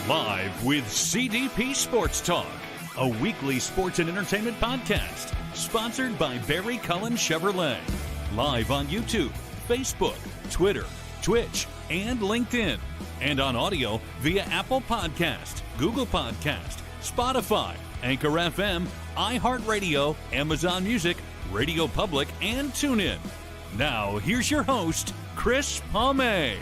Live with CDP Sports Talk, a weekly sports and entertainment podcast sponsored by Barry Cullen Chevrolet. Live on YouTube, Facebook, Twitter, Twitch, and LinkedIn. And on audio via Apple Podcast, Google Podcast, Spotify, Anchor FM, iHeartRadio, Amazon Music, Radio Public, and TuneIn. Now, here's your host, Chris Palme.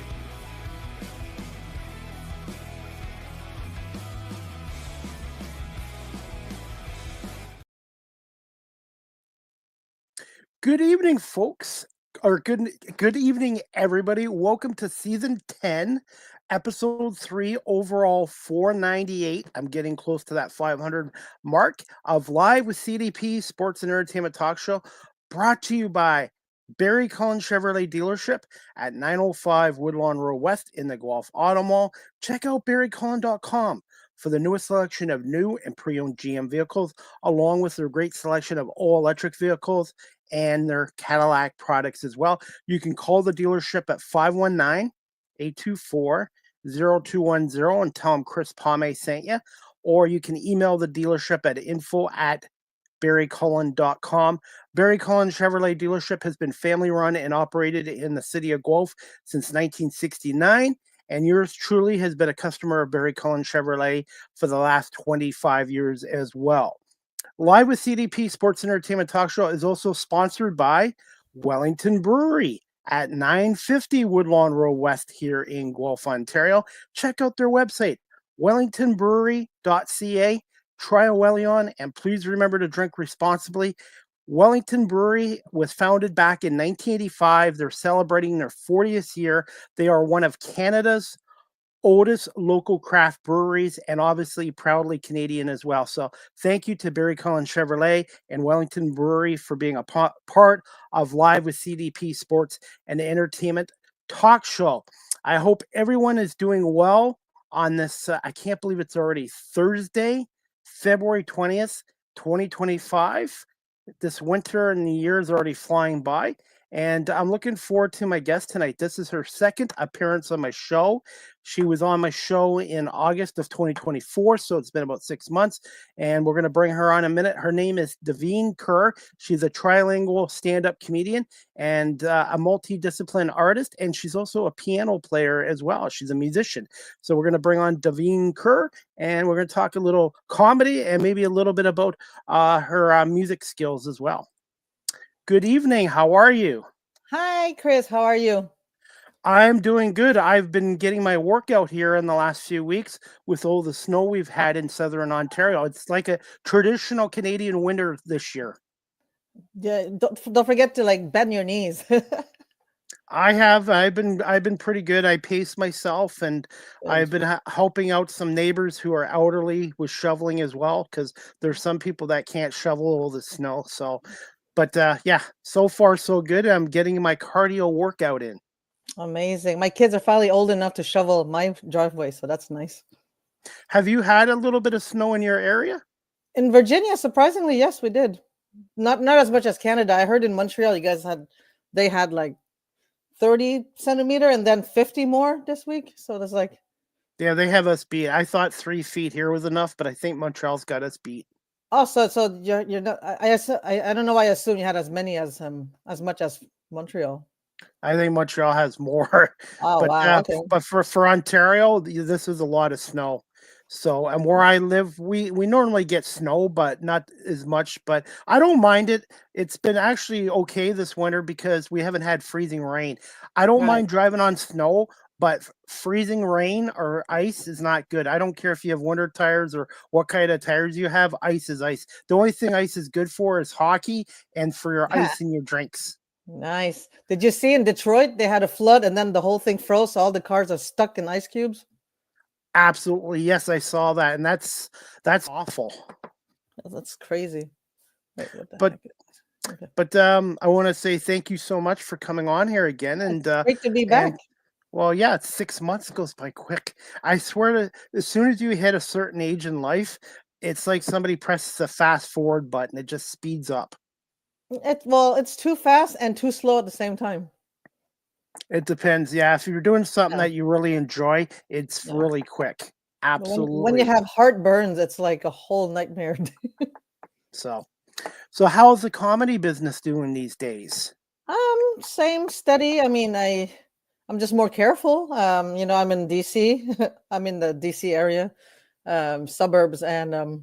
Good evening, folks, or good evening, everybody. Welcome to Season 10, Episode 3, overall 498. I'm getting close to that 500 mark of Live with CDP Sports and Entertainment Talk Show, brought to you by Barry Cullen Chevrolet Dealership at 905 Woodlawn Road West in the Guelph Auto Mall. Check out barrycullen.com for the newest selection of new and pre-owned GM vehicles, along with their great selection of all-electric vehicles and their Cadillac products as well. You can call the dealership at 519-824-0210 and tell them Chris Palme sent you, or you can email the dealership at info@barrycullen.com. Barry Cullen Chevrolet Dealership has been family-run and operated in the city of Guelph since 1969, and yours truly has been a customer of Barry Cullen Chevrolet for the last 25 years as well. Live with CDP Sports and Entertainment Talk Show is also sponsored by Wellington Brewery at 950 Woodlawn Road West here in Guelph, Ontario. Check out their website, wellingtonbrewery.ca. Try a Wellion, and please remember to drink responsibly. Wellington Brewery was founded back in 1985. They're celebrating their 40th year. They are one of Canada's oldest local craft breweries, and obviously proudly Canadian as well. So thank you to Barry Cullen Chevrolet and Wellington Brewery for being a part of Live with CDP Sports and Entertainment Talk Show. I hope everyone is doing well on this. I can't believe it's already Thursday, February 20th, 2025. This winter and the year is already flying by. And I'm looking forward to my guest tonight. This is her second appearance on my show. She was on my show in August of 2024, so it's been about 6 months, and we're going to bring her on in a minute. Her name is Davine Kerr. She's a trilingual stand-up comedian and a multidisciplinary artist, and she's also a piano player as well. She's a musician. So we're going to bring on Davine Kerr, and we're going to talk a little comedy and maybe a little bit about her music skills as well. Good evening. How are you? Hi, Chris. How are you? I'm doing good. I've been getting my workout here in the last few weeks with all the snow we've had in southern Ontario. It's like a traditional Canadian winter this year. Yeah, don't forget to bend your knees. I have. I've been pretty good. I pace myself, and I've been helping out some neighbors who are elderly with shoveling as well, because there's some people that can't shovel all the snow. So. But yeah, so far so good. I'm getting my cardio workout in. Amazing. My kids are finally old enough to shovel my driveway, so that's nice. Have you had a little bit of snow in your area? In Virginia, surprisingly, yes, we did. Not as much as Canada. I heard in Montreal, they had like 30 centimeter and then 50 more this week. So there's yeah, they have us beat. I thought 3 feet here was enough, but I think Montreal's got us beat. Oh, so you're not. I don't know why I assume you had as much as Montreal. I think Montreal has more. Oh, but, wow. Okay. But for Ontario, this is a lot of snow. So, and where I live, we normally get snow, but not as much. But I don't mind it. It's been actually okay this winter because we haven't had freezing rain. I don't mind driving on snow, but freezing rain or ice is not good. I don't care if you have winter tires or what kind of tires you have. Ice is ice. The only thing ice is good for is hockey and for your ice in your drinks. Nice. Did you see in Detroit, they had a flood and then the whole thing froze, so all the cars are stuck in ice cubes? Absolutely. Yes, I saw that. And that's awful. That's crazy. Wait, but I want to say thank you so much for coming on here again. And great to be back. Well, yeah, it's 6 months goes by quick. I swear as soon as you hit a certain age in life, it's like somebody presses a fast forward button. It just speeds up. It's too fast and too slow at the same time. It depends. Yeah. If you're doing something that you really enjoy, it's really quick. When you Absolutely. have heartburns, it's like a whole nightmare. So, so how's the comedy business doing these days? Same steady. I mean, I'm just more careful. I'm in DC. I'm in the DC area, suburbs, and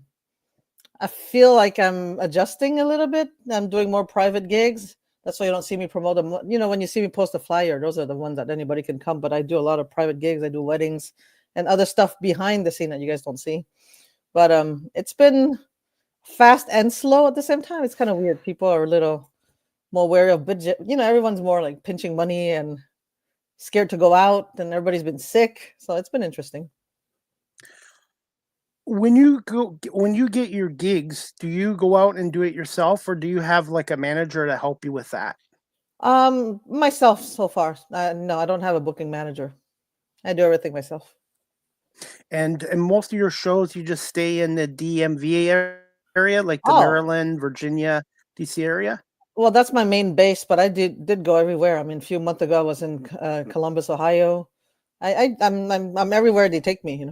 I feel like I'm adjusting a little bit. I'm doing more private gigs. That's why you don't see me promote them. When you see me post a flyer, those are the ones that anybody can come. But I do a lot of private gigs. I do weddings and other stuff behind the scene that you guys don't see. But it's been fast and slow at the same time. It's kind of weird. People are a little more wary of budget. Everyone's more like pinching money and scared to go out, and everybody's been sick. So it's been interesting. When you get your gigs, do you go out and do it yourself, or do you have like a manager to help you with that? Myself so far. No, I don't have a booking manager. I do everything myself. And most of your shows, you just stay in the DMV area, like the Oh, Maryland, Virginia, DC area? well, that's my main base, but I did go everywhere. I mean, a few months ago, I was in Columbus, Ohio. I'm everywhere they take me.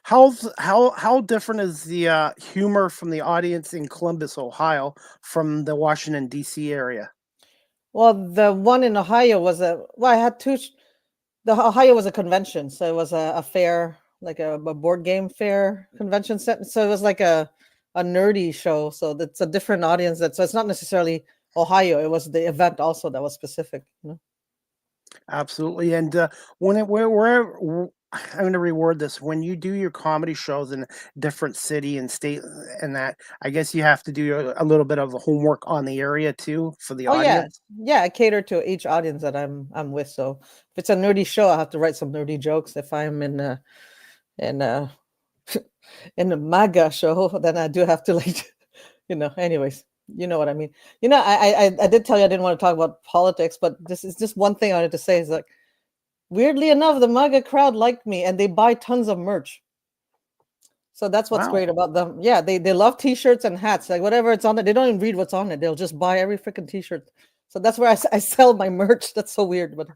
How different is the humor from the audience in Columbus, Ohio, from the Washington D.C. area? Well, the one in Ohio was I had two. The Ohio was a convention, so it was a fair, like a board game fair convention set. So it was like a nerdy show. So that's a different audience. So it's not necessarily Ohio. It was the event also that was specific. Absolutely. And where I'm going to reward this. When you do your comedy shows in different city and state, and that, I guess you have to do a little bit of homework on the area too for the Oh yeah, audience. yeah. I cater to each audience that I'm with. So if it's a nerdy show, I have to write some nerdy jokes. If I'm in a in the MAGA show, then I do have to Anyways, you know what I mean. I did tell you I didn't want to talk about politics, but this is just one thing I wanted to say is like, weirdly enough, the MAGA crowd liked me and they buy tons of merch. So that's what's Wow. great about them. Yeah, they love t-shirts and hats, like whatever it's on it. They don't even read what's on it. They'll just buy every freaking t-shirt. So that's where I sell my merch. That's so weird, but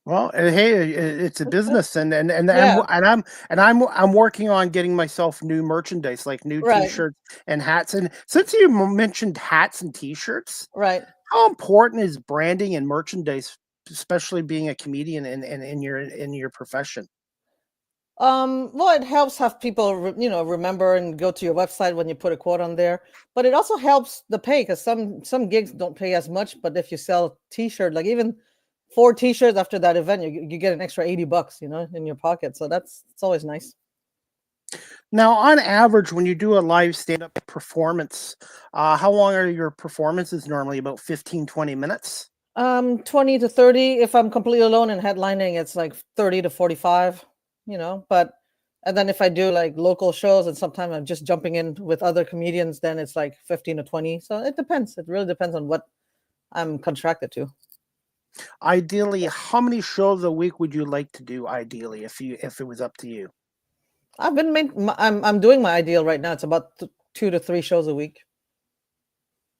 Well, hey, it's a business, yeah, I'm working on getting myself new merchandise, like new right, T-shirts and hats. And since you mentioned hats and T-shirts, right. how important is branding and merchandise, especially being a comedian in your profession? Well, it helps have people, remember and go to your website when you put a quote on there. But it also helps the pay because some gigs don't pay as much. But if you sell T-shirt, like even 4 T-shirts after that event, you get an extra $80, in your pocket. So it's always nice. Now, on average, when you do a live stand-up performance, how long are your performances normally? About 15, 20 minutes? 20 to 30. If I'm completely alone and headlining, it's like 30 to 45. But and then if I do like local shows and sometimes I'm just jumping in with other comedians, then it's like 15 to 20. So it depends. It really depends on what I'm contracted to. Ideally, how many shows a week would you like to do ideally if it was up to you? I'm doing my ideal right now. It's about 2 to 3 shows a week.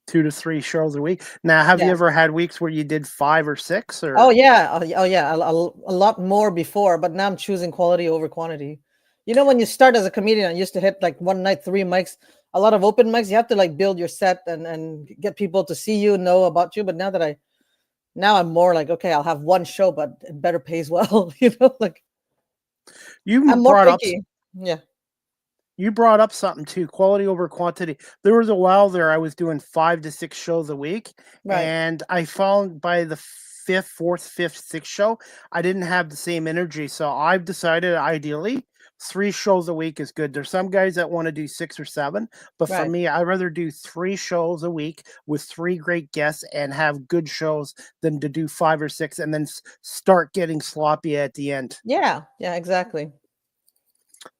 2 to 3 shows a week. Now, have you Yeah. ever had weeks where you did 5 or 6 Oh or yeah. Oh yeah. A lot more before, but now I'm choosing quality over quantity. When you start as a comedian, I used to hit like one night 3 mics. A lot of open mics. You have to like build your set and get people to see you, know about you. But now I'm more like, okay, I'll have one show, but it better pays well. Like you I'm more brought up picky. Yeah. you brought up something too, quality over quantity. There was a while there I was doing 5 to 6 shows a week, Right. and I found by the fifth, fourth, fifth, sixth show, I didn't have the same energy. So I've decided ideally 3 shows a week is good. There's some guys that want to do 6 or 7, but for Right. me, I'd rather do 3 shows a week with 3 great guests and have good shows than to do 5 or 6 and then start getting sloppy at the end. Yeah. Yeah. Exactly.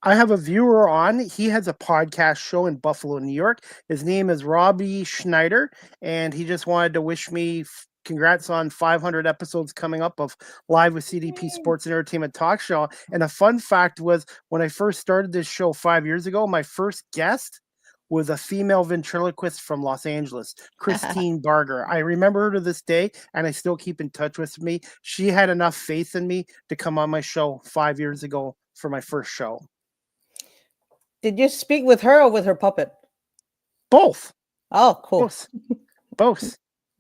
I have a viewer on. He has a podcast show in Buffalo, New York. His name is Robbie Schneider, and he just wanted to wish me congrats on 500 episodes coming up of Live with CDP Yay. Sports and Entertainment Talk Show. And a fun fact was when I first started this show 5 years ago, my first guest was a female ventriloquist from Los Angeles, Christine Barger. I remember her to this day, and I still keep in touch with me. She had enough faith in me to come on my show 5 years ago for my first show. Did you speak with her or with her puppet? Both. Oh, cool. Both.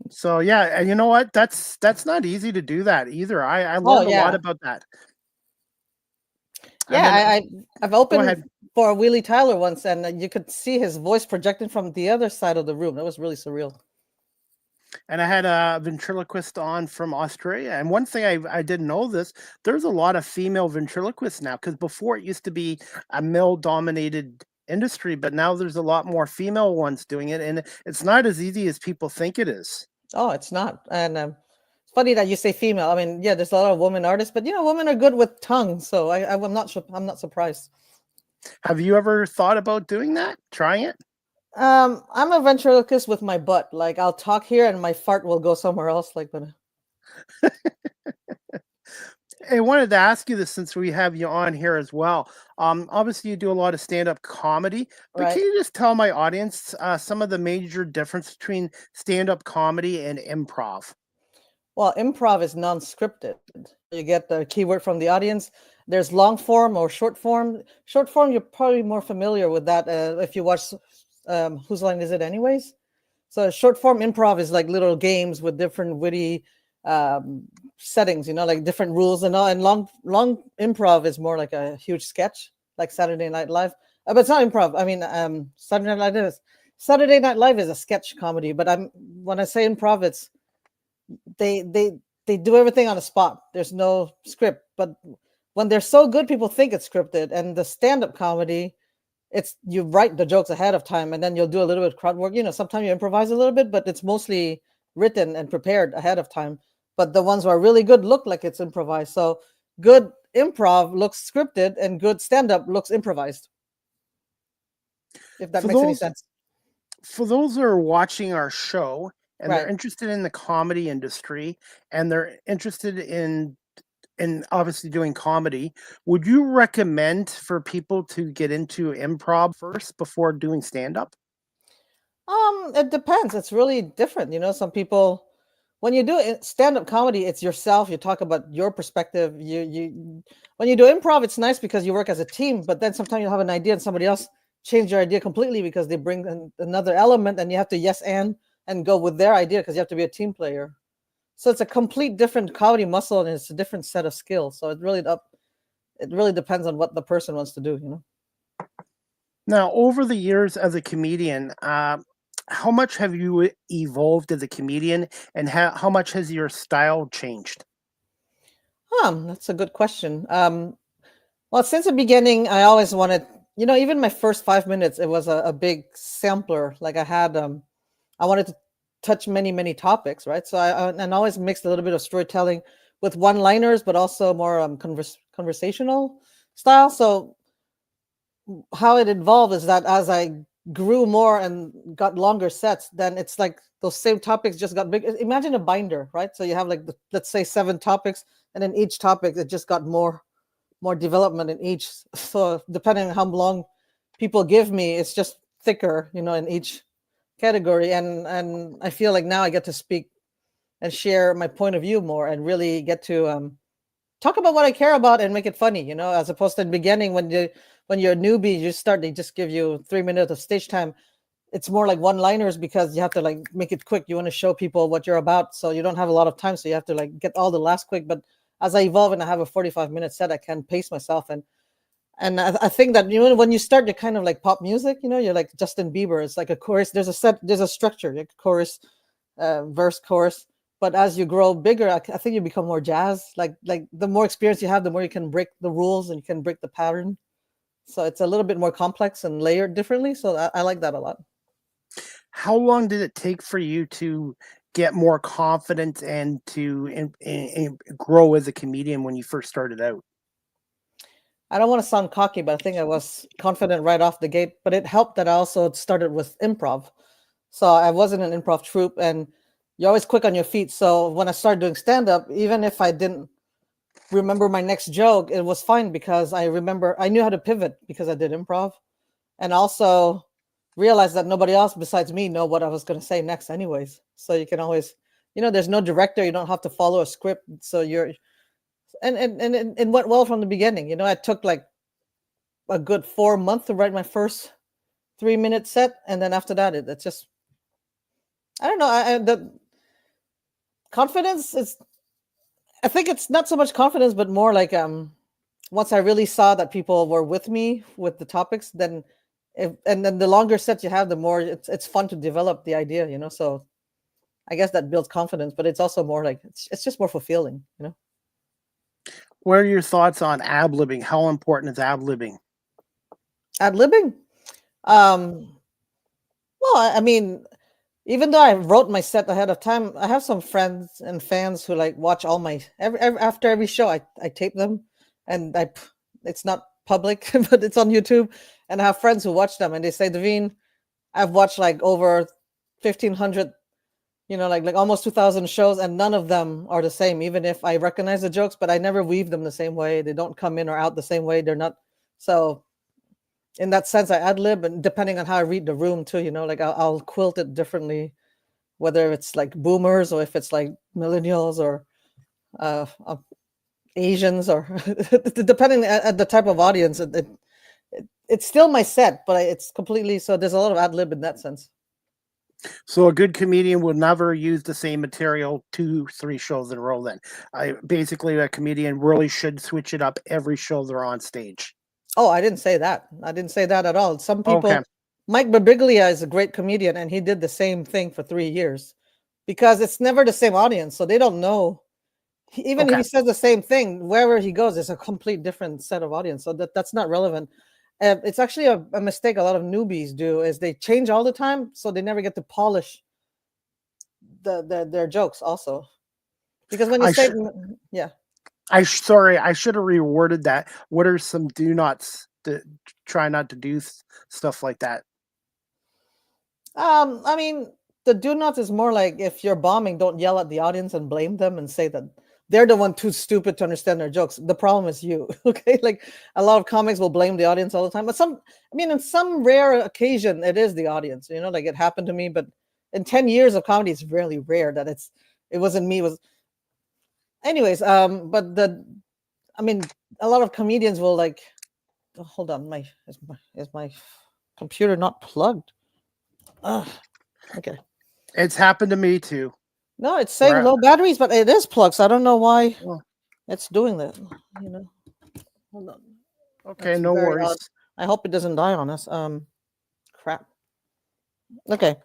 So yeah, and you know what? That's not easy to do that either. I learned a lot about that. Yeah, I've Go opened ahead. for Willie Tyler once, and you could see his voice projecting from the other side of the room. That was really surreal. And I had a ventriloquist on from Australia. And one thing I didn't know this, there's a lot of female ventriloquists now, because before it used to be a male-dominated industry, but now there's a lot more female ones doing it, and it's not as easy as people think it is. Oh, it's not. And it's funny that you say female. I mean, yeah, there's a lot of women artists, but women are good with tongue, so I'm not sure. I'm not surprised. Have you ever thought about doing that? Trying it? I'm a ventriloquist with my butt. Like I'll talk here and my fart will go somewhere else. Like, but I wanted to ask you this since we have you on here as well. Obviously, you do a lot of stand-up comedy, but right. can you just tell my audience some of the major difference between stand-up comedy and improv? Well, improv is non-scripted. You get the keyword from the audience. There's long form or short form. Short form, you're probably more familiar with that if you watch Whose Line Is It Anyways? So short form improv is like little games with different witty settings, like different rules and all. And long improv is more like a huge sketch, like Saturday Night Live. But it's not improv. I mean, Saturday Night Live is a sketch comedy. But when I say improv, it's they do everything on the spot. There's no script. But when they're so good, people think it's scripted. And the stand-up comedy, it's you write the jokes ahead of time and then you'll do a little bit of crowd work. Sometimes you improvise a little bit, but it's mostly written and prepared ahead of time. But the ones who are really good look like it's improvised. So good improv looks scripted and good stand-up looks improvised. If that makes any sense. For those who are watching our show and Right. they're interested in the comedy industry and they're interested in obviously doing comedy, would you recommend for people to get into improv first before doing stand-up? It depends. It's really different. Some people, when you do stand-up comedy, it's yourself. You talk about your perspective. When you do improv, it's nice because you work as a team, but then sometimes you have an idea and somebody else change your idea completely because they bring another element and you have to yes and go with their idea because you have to be a team player. So it's a complete different comedy muscle and it's a different set of skills. So it really depends on what the person wants to do. Now, over the years as a comedian, how much have you evolved as a comedian, and how much has your style changed? That's a good question. Well, since the beginning, I always wanted, even my first 5 minutes, it was a big sampler. Like I had, I wanted to touch many, many topics, right? So I always mixed a little bit of storytelling with one-liners, but also more conversational style. So how it evolved is that as I grew more and got longer sets, then it's like those same topics just got big. Imagine a binder, right? So you have like let's say 7 topics, and in each topic it just got more development in each. So depending on how long people give me, it's just thicker, in each category. And I feel like now I get to speak and share my point of view more and really get to talk about what I care about and make it funny, as opposed to the beginning when you're a newbie, they just give you 3 minutes of stage time. It's more like one-liners because you have to like make it quick. You want to show people what you're about, so you don't have a lot of time. So you have to like get all the last quick. But as I evolve and I have a 45-minute set, I can pace myself. And I think that when you start, you're kind of like pop music. You're like Justin Bieber. It's like a chorus. There's a structure, like chorus, verse, chorus. But as you grow bigger, I think you become more jazz. Like the more experience you have, the more you can break the rules and you can break the pattern. So it's a little bit more complex and layered differently. So I like that a lot. How long did it take for you to get more confident and to grow as a comedian when you first started out? I don't want to sound cocky, but I think I was confident right off the gate. But it helped that I also started with improv. So I was in an improv troupe and you're always quick on your feet. So when I started doing stand-up, even if I didn't remember my next joke, it was fine because I knew how to pivot because I did improv, and also realized that nobody else besides me know what I was going to say next anyways. So you can always, there's no director. You don't have to follow a script. So And it went well from the beginning. You know, I took like a good 4 months to write my first 3 minute set, and then after that, it's just I don't know. The confidence is. I think it's not so much confidence, but more like once I really saw that people were with me with the topics, then and then the longer set you have, the more it's fun to develop the idea, you know. So I guess that builds confidence, but it's also more like it's just more fulfilling, you know. What are your thoughts on ad libbing? How important is ad libbing? Ad libbing. Um, well, I mean, even though I wrote my set ahead of time, I have some friends and fans who like watch all my after every show. I tape them, and it's not public, but it's on YouTube. And I have friends who watch them, and they say, Davine, I've watched like over 1,500, you know, like almost 2,000 shows, and none of them are the same. Even if I recognize the jokes, but I never weave them the same way. They don't come in or out the same way. They're not so. In that sense, I ad lib, and depending on how I read the room too, you know, like I'll quilt it differently, whether it's like boomers or if it's like millennials or uh, Asians or depending at the type of audience, it's still my set, but it's completely so. There's a lot of ad lib in that sense. So a good comedian will never use the same material 2, 3 shows in a row. Then, basically a comedian really should switch it up every show they're on stage. Oh, I didn't say that. I didn't say that at all. Some Okay. people, Mike Birbiglia is a great comedian, and he did the same thing for 3 years because it's never the same audience, so they don't know. Even if Okay. he says the same thing, wherever he goes, it's a complete different set of audience. So that's not relevant. It's actually a mistake a lot of newbies do is they change all the time, so they never get to polish their jokes also. Because when you say, yeah. Sorry, I should have reworded that. What are some do nots to try not to do stuff like that? I mean, the do nots is more like if you're bombing, don't yell at the audience and blame them and say that they're the one too stupid to understand their jokes. The problem is you. Okay, like a lot of comics will blame the audience all the time, but I mean, in some rare occasion, it is the audience. You know, like it happened to me, but in 10 years of comedy, it's really rare that it wasn't me. It was, anyways. But I mean, a lot of comedians will like. Oh, hold on, is my computer not plugged? Okay. It's happened to me too. No, it's saying low batteries, but it is plugged. So I don't know why it's doing that. You know, hold on. Okay, That's no worries. odd. I hope it doesn't die on us. Crap. Okay.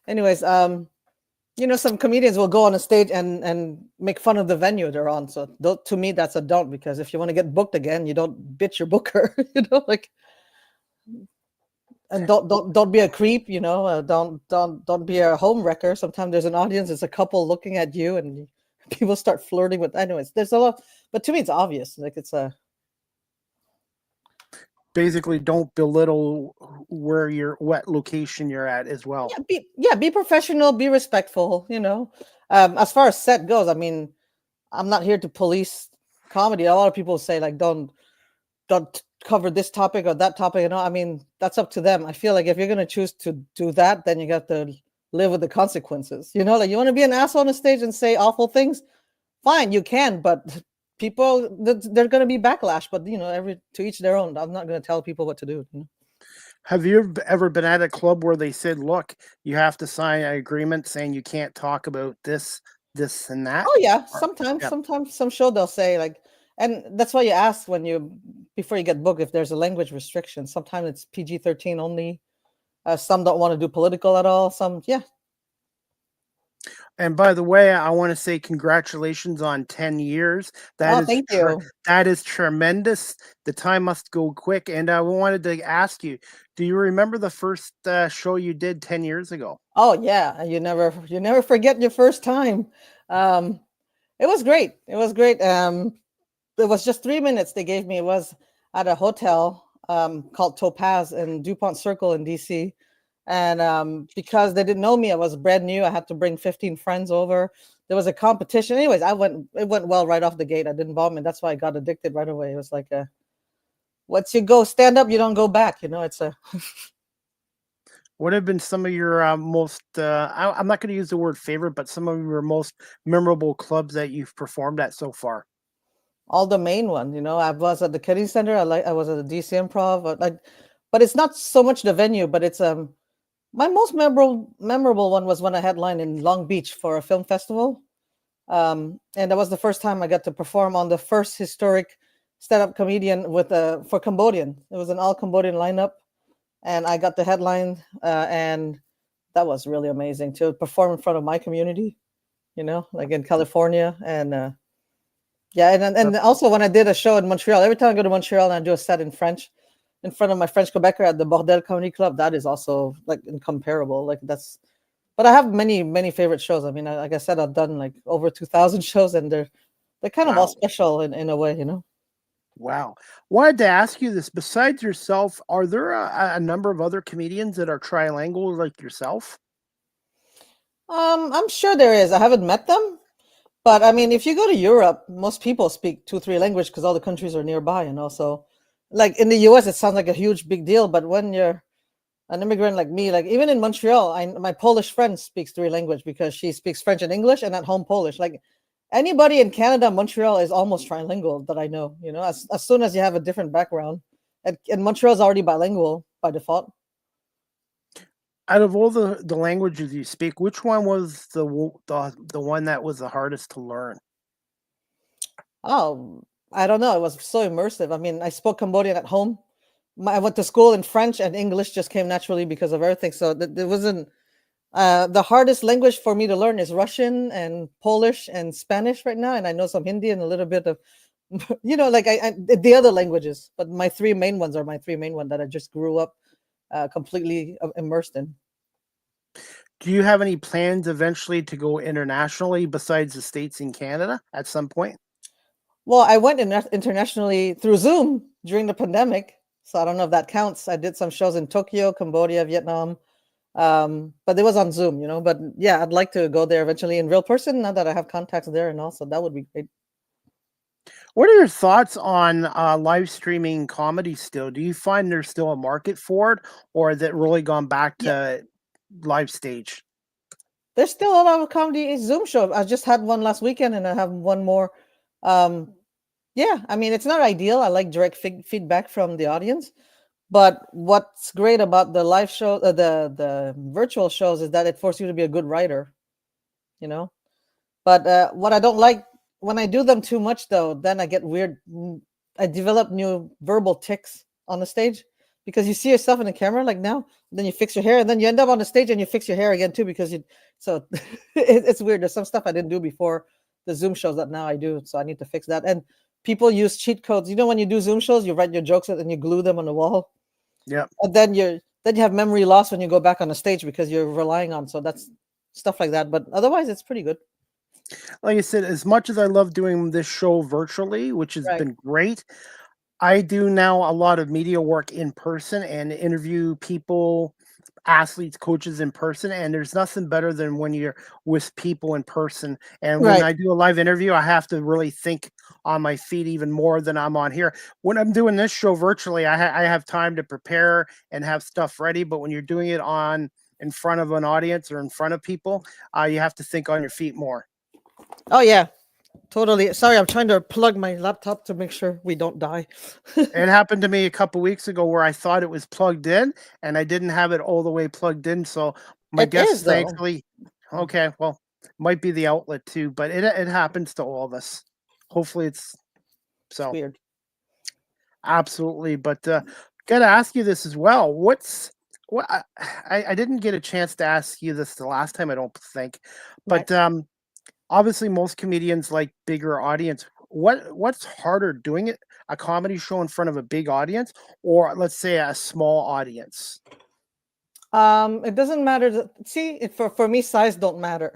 Anyways, you know, some comedians will go on a stage and make fun of the venue they're on. So to me, that's a don't, because if you want to get booked again, you don't bitch your booker. You know, like. And don't be a creep, you know. Don't be a home wrecker. Sometimes there's an audience, there's a couple looking at you, and people start flirting with. Anyways, there's a lot, but to me it's obvious. Like it's a basically don't belittle what location you're at as well. Be professional, be respectful. You know, as far as set goes, I mean, I'm not here to police comedy. A lot of people say like don't cover this topic or that topic. You know, I mean, that's up to them. I feel like if you're gonna choose to do that, then you got to live with the consequences. You know, like you want to be an asshole on the stage and say awful things, fine, you can, but people, they're gonna be backlash. But you know, to each their own. I'm not gonna tell people what to do. You know? Have you ever been at a club where they said, "Look, you have to sign an agreement saying you can't talk about this, and that"? Oh yeah, sometimes some show they'll say like. And that's why you ask before you get booked if there's a language restriction. Sometimes it's PG-13 only. Some don't want to do political at all. Some, yeah. And by the way, I want to say congratulations on 10 years. Thank you. That is tremendous. The time must go quick. And I wanted to ask you, do you remember the first show you did 10 years ago? Oh yeah, you never forget your first time. It was great. It was great. It was just 3 minutes they gave me. It was at a hotel called Topaz in DuPont Circle in DC. And because they didn't know me, I was brand new. I had to bring 15 friends over. There was a competition. Anyways, it went well right off the gate. I didn't bomb it. That's why I got addicted right away. It was like once you go stand up, you don't go back. You know, it's a. What have been some of your most, I'm not going to use the word favorite, but some of your most memorable clubs that you've performed at so far? all the main ones. You know, I was at the Kennedy Center. I was at the DC Improv. But it's not so much the venue, but it's my most memorable one was when I headlined in Long Beach for a film festival. And that was the first time I got to perform on the first historic stand-up comedian with for Cambodian. It was an all Cambodian lineup, and I got the headline, and that was really amazing to perform in front of my community, you know, like in California. And yeah, and also when I did a show in Montreal, every time I go to Montreal and I do a set in French in front of my French Quebecer at the Bordel Comedy Club, that is also like incomparable. Like that's, but I have many favorite shows. I mean, like I said, I've done like over 2,000 shows, and they're kind of all special in a way, you know. Wow. Wanted to ask you this. Besides yourself, are there a number of other comedians that are trilingual like yourself? I'm sure there is. I haven't met them, but I mean, if you go to Europe, most people speak 2-3 language because all the countries are nearby, you know. So, like in the US, it sounds like a huge big deal, but when you're an immigrant like me, like even in Montreal, my Polish friend speaks 3 language because she speaks French and English, and at home Polish. Like anybody in Canada, Montreal is almost trilingual that I know. You know, as soon as you have a different background, and Montreal is already bilingual by default. Out of all the languages you speak, which one was the one that was the hardest to learn? Oh, I don't know. It was so immersive. I mean, I spoke Cambodian at home. I went to school in French, and English just came naturally because of everything. So there wasn't the hardest language for me to learn is Russian and Polish and Spanish right now, and I know some Hindi and a little bit of, you know, like the other languages. But my 3 main ones are my 3 main ones that I just grew up completely immersed in. Do you have any plans eventually to go internationally besides the States and Canada at some point? Well, I went internationally through Zoom during the pandemic, so I don't know if that counts. I did some shows in Tokyo, Cambodia, Vietnam, but it was on Zoom, you know. But yeah, I'd like to go there eventually in real person now that I have contacts there, and also that would be great. What are your thoughts on live streaming comedy still? Do you find there's still a market for it, or has it really gone back Yeah, to live stage? there's still a lot of comedy Zoom show. I just had one last weekend, and I have one more. Um, yeah, I mean, it's not ideal. I like direct feedback from the audience. But what's great about the live show, the virtual shows, is that it forces you to be a good writer, you know. But what I don't like when I do them too much, though, then I get weird. I develop new verbal tics on the stage because you see yourself in the camera like now. Then you fix your hair, and then you end up on the stage and you fix your hair again too because you. So it's weird. There's some stuff I didn't do before the Zoom shows that now I do, so I need to fix that. And people use cheat codes. You know, when you do Zoom shows, you write your jokes and you glue them on the wall. Yeah. And then you have memory loss when you go back on the stage because you're relying on, so that's stuff like that. But otherwise, it's pretty good. Like I said, as much as I love doing this show virtually, which has Right. been great, I do now a lot of media work in person and interview people, athletes, coaches in person. And there's nothing better than when you're with people in person. And when Right. I do a live interview, I have to really think on my feet even more than I'm on here. When I'm doing this show virtually, I have time to prepare and have stuff ready. But when you're doing it in front of an audience or in front of people, you have to think on your feet more. Oh yeah, totally. Sorry, I'm trying to plug my laptop to make sure we don't die. It happened to me a couple weeks ago where I thought it was plugged in and I didn't have it all the way plugged in. So my It is guess, though. thankfully, okay, well, might be the outlet too, but it happens to all of us. Hopefully it's It's so weird. absolutely. But gotta ask you this as well. What I didn't get a chance to ask you this the last time, I don't think, Right. but obviously most comedians like bigger audience. What's harder, doing it a comedy show in front of a big audience, or let's say a small audience? It doesn't matter. See, for me, size don't matter.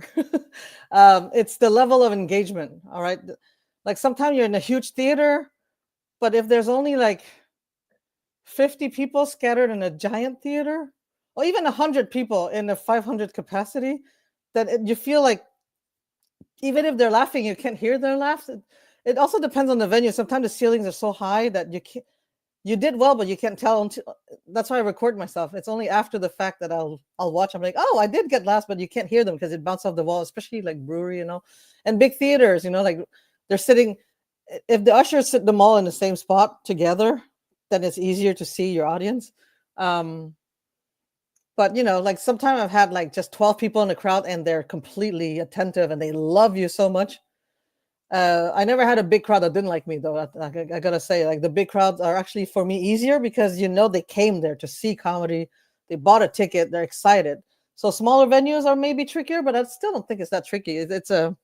It's the level of engagement. All right. Like sometimes you're in a huge theater, but if there's only like 50 people scattered in a giant theater, or even 100 people in a 500 capacity, then you feel like even if they're laughing, you can't hear their laughs. It also depends on the venue. Sometimes the ceilings are so high that you can't. You did well, but you can't tell until. That's why I record myself. It's only after the fact that I'll watch. I'm like, oh, I did get laughs, but you can't hear them because it bounced off the wall, especially like brewery, you know, and big theaters, you know, like they're sitting if the ushers sit them all in the same spot together, then it's easier to see your audience. Um, but like sometimes I've had like just 12 people in the crowd and they're completely attentive and they love you so much. I never had a big crowd that didn't like me though. I gotta say, like the big crowds are actually for me easier because they came there to see comedy, they bought a ticket, they're excited. So smaller venues are maybe trickier, but I still don't think it's that tricky. It's a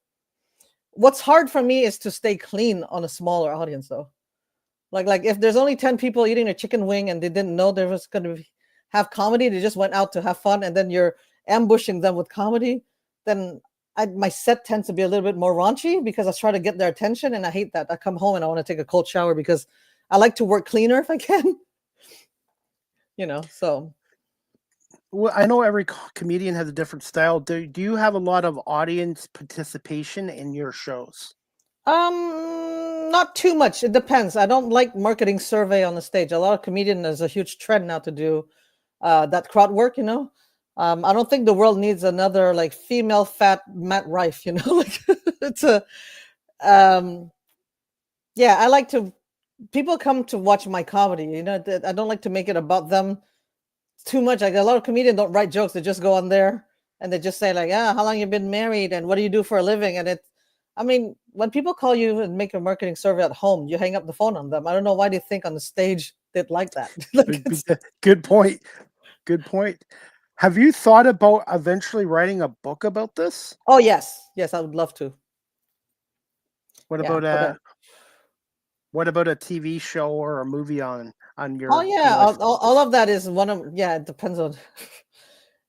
What's hard for me is to stay clean on a smaller audience though. Like if there's only 10 people eating a chicken wing and they didn't know there was going to have comedy, they just went out to have fun, and then you're ambushing them with comedy, then my set tends to be a little bit more raunchy because I try to get their attention, and I hate that. I come home and I want to take a cold shower because I like to work cleaner if I can. So. Well, I know every comedian has a different style. Do you have a lot of audience participation in your shows? Not too much. It depends. I don't like marketing survey on the stage. A lot of comedians, there's a huge trend now to do that crowd work. I don't think the world needs another like female fat Matt Rife. Like it's a yeah. I like to people come to watch my comedy. I don't like to make it about them too much. Like a lot of comedians don't write jokes. They just go on there and they just say like, how long you been married and what do you do for a living? And when people call you and make a marketing survey at home, you hang up the phone on them. I don't know why they think on the stage they'd like that. Good point. Good point. Have you thought about eventually writing a book about this? Oh, yes. Yes, I would love to. What about a TV show or a movie on your? Oh, yeah. All of that is it depends on.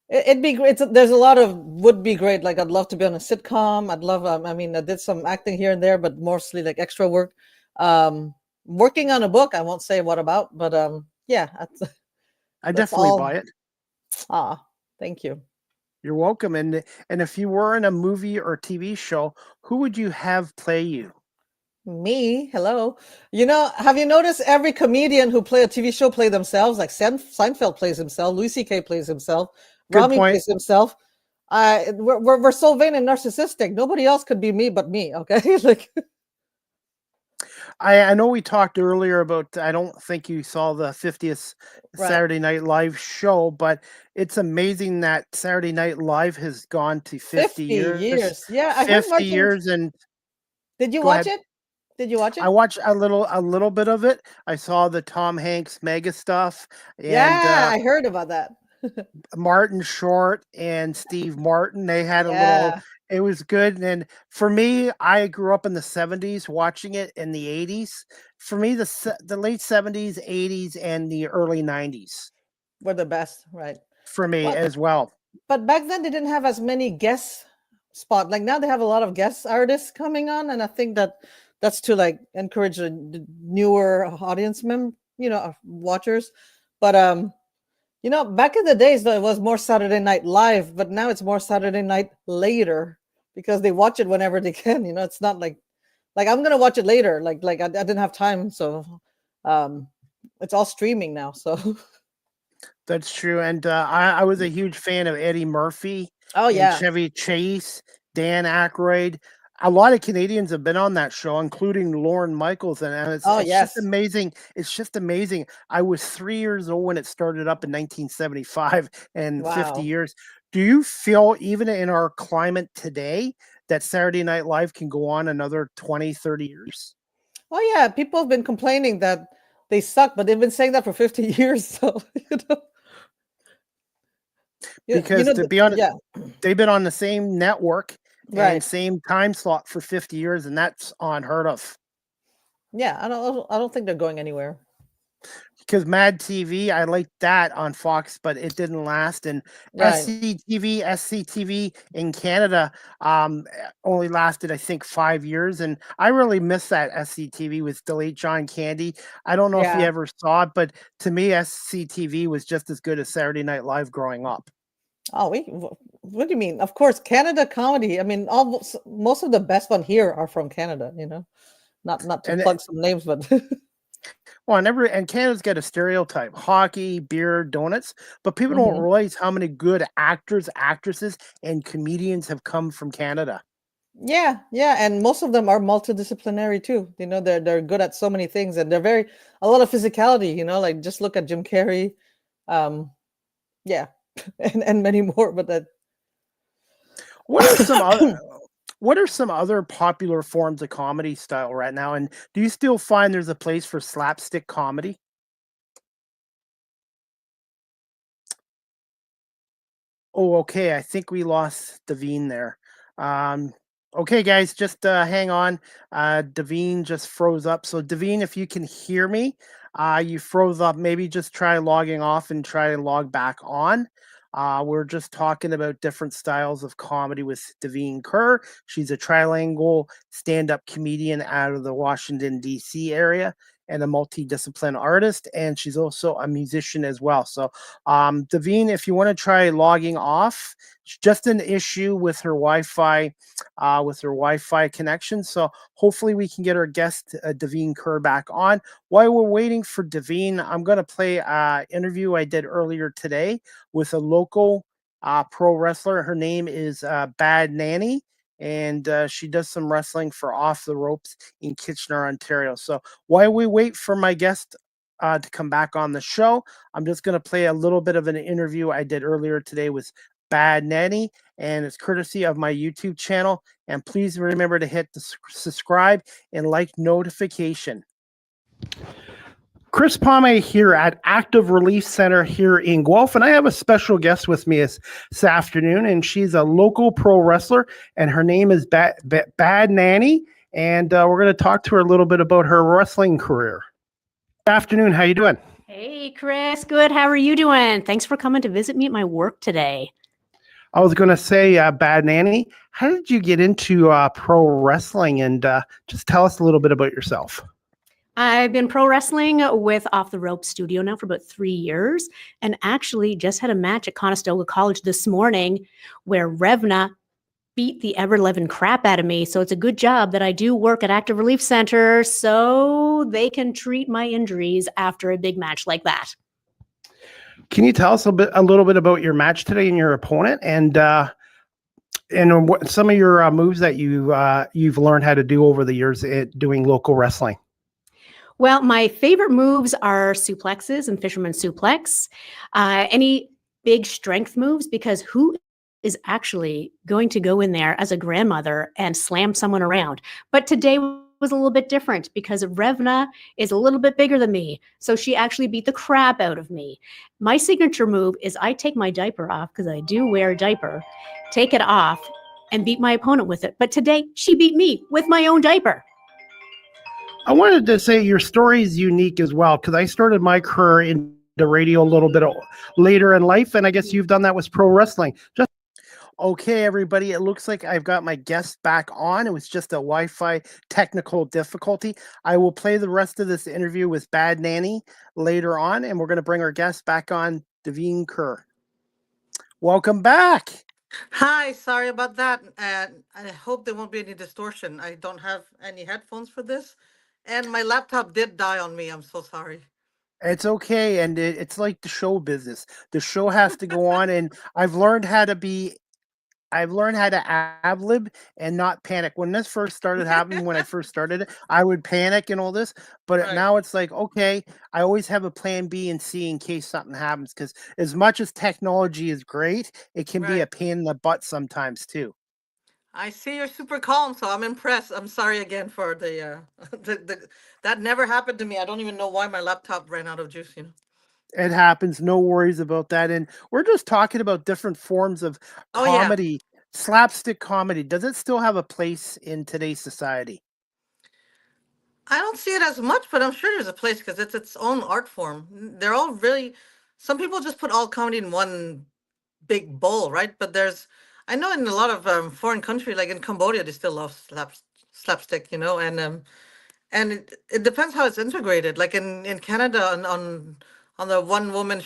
It'd be great. There's a lot of would be great. Like I'd love to be on a sitcom. I'd love. I did some acting here and there, but mostly like extra work. Working on a book. I won't say what about, but yeah. I definitely buy it. Thank you. You're welcome. And if you were in a movie or TV show, who would you have play you? Me, hello. Have you noticed every comedian who play a TV show play themselves? Like Seinfeld plays himself, Louis C.K. plays himself. Rami plays himself. We're so vain and narcissistic. Nobody else could be me but me. Okay, like I know we talked earlier about. I don't think you saw the 50th Saturday Night Live show, but it's amazing that Saturday Night Live has gone to 50 years. Yeah, I 50 years. And did you watch it? Did you watch it? I watched a little bit of it. I saw the Tom Hanks mega stuff. And, I heard about that. Martin Short and Steve Martin, they had a little. It was good. And for me, I grew up in the 70s watching it in the 80s. For me, the late 70s, 80s, and the early 90s were the best, right? For me as well. But back then they didn't have as many guest spot. Like now they have a lot of guest artists coming on, and I think that's to like encourage the newer audience watchers. But back in the days though, it was more Saturday Night Live, but now it's more Saturday Night Later because they watch it whenever they can. It's not like I'm gonna watch it later. Like I didn't have time, so it's all streaming now. So that's true. And I was a huge fan of Eddie Murphy. Oh yeah, Chevy Chase, Dan Aykroyd. A lot of Canadians have been on that show, including Lorne Michaels, and it's just amazing. It's just amazing. I was 3 years old when it started up in 1975, and 50 years. Do you feel, even in our climate today, that Saturday Night Live can go on another 20, 30 years? Oh yeah, people have been complaining that they suck, but they've been saying that for 50 years. So because to be honest, they've been on the same network. And same time slot for 50 years, and that's unheard of. Yeah, I don't think they're going anywhere. Because Mad TV, I liked that on Fox, but it didn't last. And SCTV in Canada only lasted, I think, 5 years. And I really miss that SCTV with the late John Candy. I don't know if you ever saw it, but to me, SCTV was just as good as Saturday Night Live growing up. Oh, what do you mean? Of course, Canada comedy. I mean, most of the best one here are from Canada. Not to plug some names, but well, and Canada's got a stereotype: hockey, beer, donuts. But people don't realize how many good actors, actresses, and comedians have come from Canada. Yeah, yeah, and most of them are multidisciplinary too. You know, they're good at so many things, and they're very a lot of physicality. You know, like just look at Jim Carrey, um, yeah, and many more. But that What are some other what are some other popular forms of comedy style right now? And do you still find there's a place for slapstick comedy? Oh, okay. I think we lost Davine there. Um, okay, guys, just hang on. Davine just froze up. So, Davine, if you can hear me, you froze up. Maybe just try logging off and try to log back on. We're just talking about different styles of comedy with Davine Kerr. She's a trilingual stand up comedian out of the Washington, D.C. area and a multidiscipline artist. And she's also a musician as well. So, Davine, if you want to try logging off, it's just an issue with her Wi-Fi connection. So hopefully we can get our guest Davine Kerr back on. While we're waiting for Davine, I'm going to play an interview I did earlier today with a local pro wrestler. Her name is Bad Nanny. And she does some wrestling for Off the Ropes in Kitchener, Ontario. So while we wait for my guest to come back on the show, I'm just going to play a little bit of an interview I did earlier today with Bad Nanny, and it's courtesy of my YouTube channel. And please remember to hit the subscribe and like notification. Chris Palme here at Active Relief Center here in Guelph, and I have a special guest with me this afternoon, and she's a local pro wrestler, and her name is Bad Nanny, and we're going to talk to her a little bit about her wrestling career. Good afternoon. How you doing? Hey, Chris. Good. How are you doing? Thanks for coming to visit me at my work today. I was going to say, Bad Nanny, how did you get into pro wrestling? And just tell us a little bit about yourself. I've been pro wrestling with Off the Rope Studio now for about 3 years, and actually just had a match at Conestoga College this morning where Revna beat the ever-living crap out of me. So it's a good job that I do work at Active Relief Center so they can treat my injuries after a big match like that. Can you tell us a little bit about your match today and your opponent, and what some of your moves that you've learned how to do over the years doing local wrestling? Well, my favorite moves are suplexes and fisherman suplex. Any big strength moves, because who is actually going to go in there as a grandmother and slam someone around? But today was a little bit different because Revna is a little bit bigger than me. So she actually beat the crap out of me. My signature move is I take my diaper off, because I do wear a diaper, take it off and beat my opponent with it. But today she beat me with my own diaper. I wanted to say your story is unique as well, because I started my career in the radio a little bit later in life, and I guess you've done that with pro wrestling. Okay, everybody, it looks like I've got my guest back on. It was just a Wi-Fi technical difficulty. I will play the rest of this interview with Bad Nanny later on, and we're going to bring our guest back on, Davine Kerr. Welcome back. Hi, sorry about that. And I hope there won't be any distortion. I don't have any headphones for this. And my laptop did die on me. I'm so sorry. It's okay, and it's like the show business. The show has to go on, and I've learned how to ad-lib and not panic. When this first started happening, when I first started it, I would panic and all this. But Right. now it's like, okay, I always have a plan B and C in case something happens. Because as much as technology is great, it can be a Right. pain in the butt sometimes too. I see you're super calm, so I'm impressed. I'm sorry again for the that never happened to me. I don't even know why my laptop ran out of juice, you know. It happens. No worries about that. And we're just talking about different forms of Oh yeah. comedy, slapstick comedy. Does it still have a place in today's society? I don't see it as much, but I'm sure there's a place because it's its own art form. They're all really. Some people just put all comedy in one big bowl, right? But I know in a lot of foreign country, like in Cambodia, they still love slapstick, you know, and it depends how it's integrated. Like in Canada, on the one man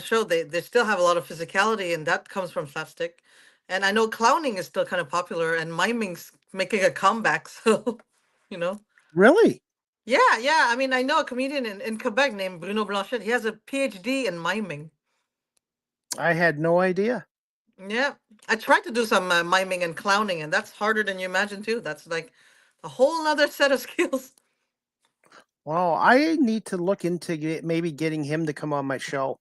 show, they still have a lot of physicality, and that comes from slapstick. And I know clowning is still kind of popular, and miming's making a comeback. So, you know. Really? Yeah, yeah. I mean, I know a comedian in Quebec named Bruno Blanchet. He has a PhD in miming. I had no idea. Yeah, I tried to do some miming and clowning, and that's harder than you imagine too. That's like a whole other set of skills. Well, I need to look into maybe getting him to come on my show.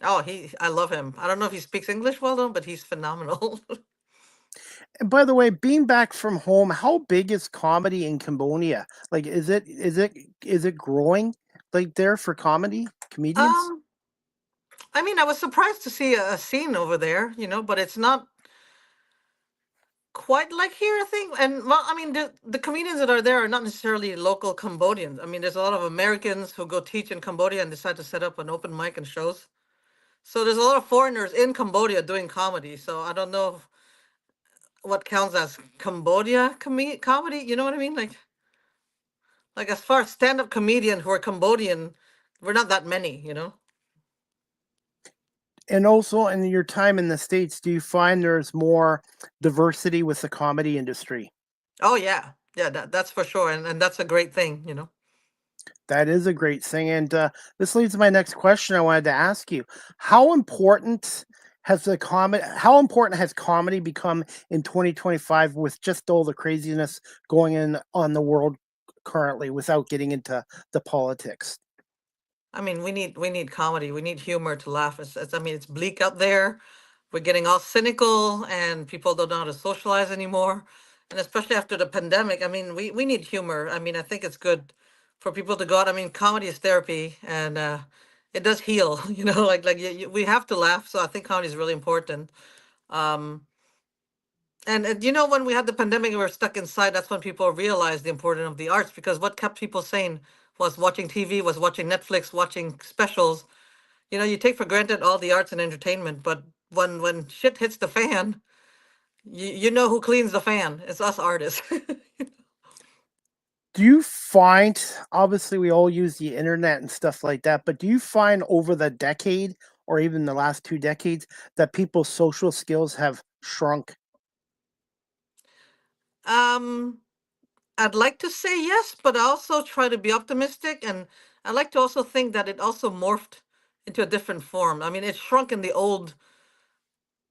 Oh, I love him. I don't know if he speaks English well though, but he's phenomenal. And by the way, being back from home, how big is comedy in Cambodia? Like, is it growing like there for comedians? um, I mean, I was surprised to see a scene over there, but it's not quite like here, I think. And well, I mean, the comedians that are there are not necessarily local Cambodians. I mean, there's a lot of Americans who go teach in Cambodia and decide to set up an open mic and shows. So there's a lot of foreigners in Cambodia doing comedy. So I don't know what counts as Cambodia comedy. You know what I mean? Like as far as stand-up comedian who are Cambodian, we're not that many. And also, in your time in the States, do you find there's more diversity with the comedy industry? Oh yeah, yeah, that's for sure, and that's a great thing. That is a great thing. And this leads to my next question I wanted to ask you. How important how important has comedy become in 2025 with just all the craziness going on the world currently without getting into the politics? I mean, we need comedy. We need humor to laugh. I mean, it's bleak out there. We're getting all cynical, and people don't know how to socialize anymore. And especially after the pandemic, I mean, we need humor. I mean, I think it's good for people to go out. I mean, comedy is therapy, and it does heal. We have to laugh. So I think comedy is really important. Um, and when we had the pandemic, we were stuck inside. That's when people realized the importance of the arts, because what kept people sane was watching TV, was watching Netflix, watching specials. You take for granted all the arts and entertainment, but when shit hits the fan, you know who cleans the fan. It's us artists. Do you find, obviously, we all use the internet and stuff like that, but do you find over the decade or even the last 2 decades that people's social skills have shrunk? um, I'd like to say yes, but I also try to be optimistic, and I like to also think that it also morphed into a different form. I mean, it shrunk in the old,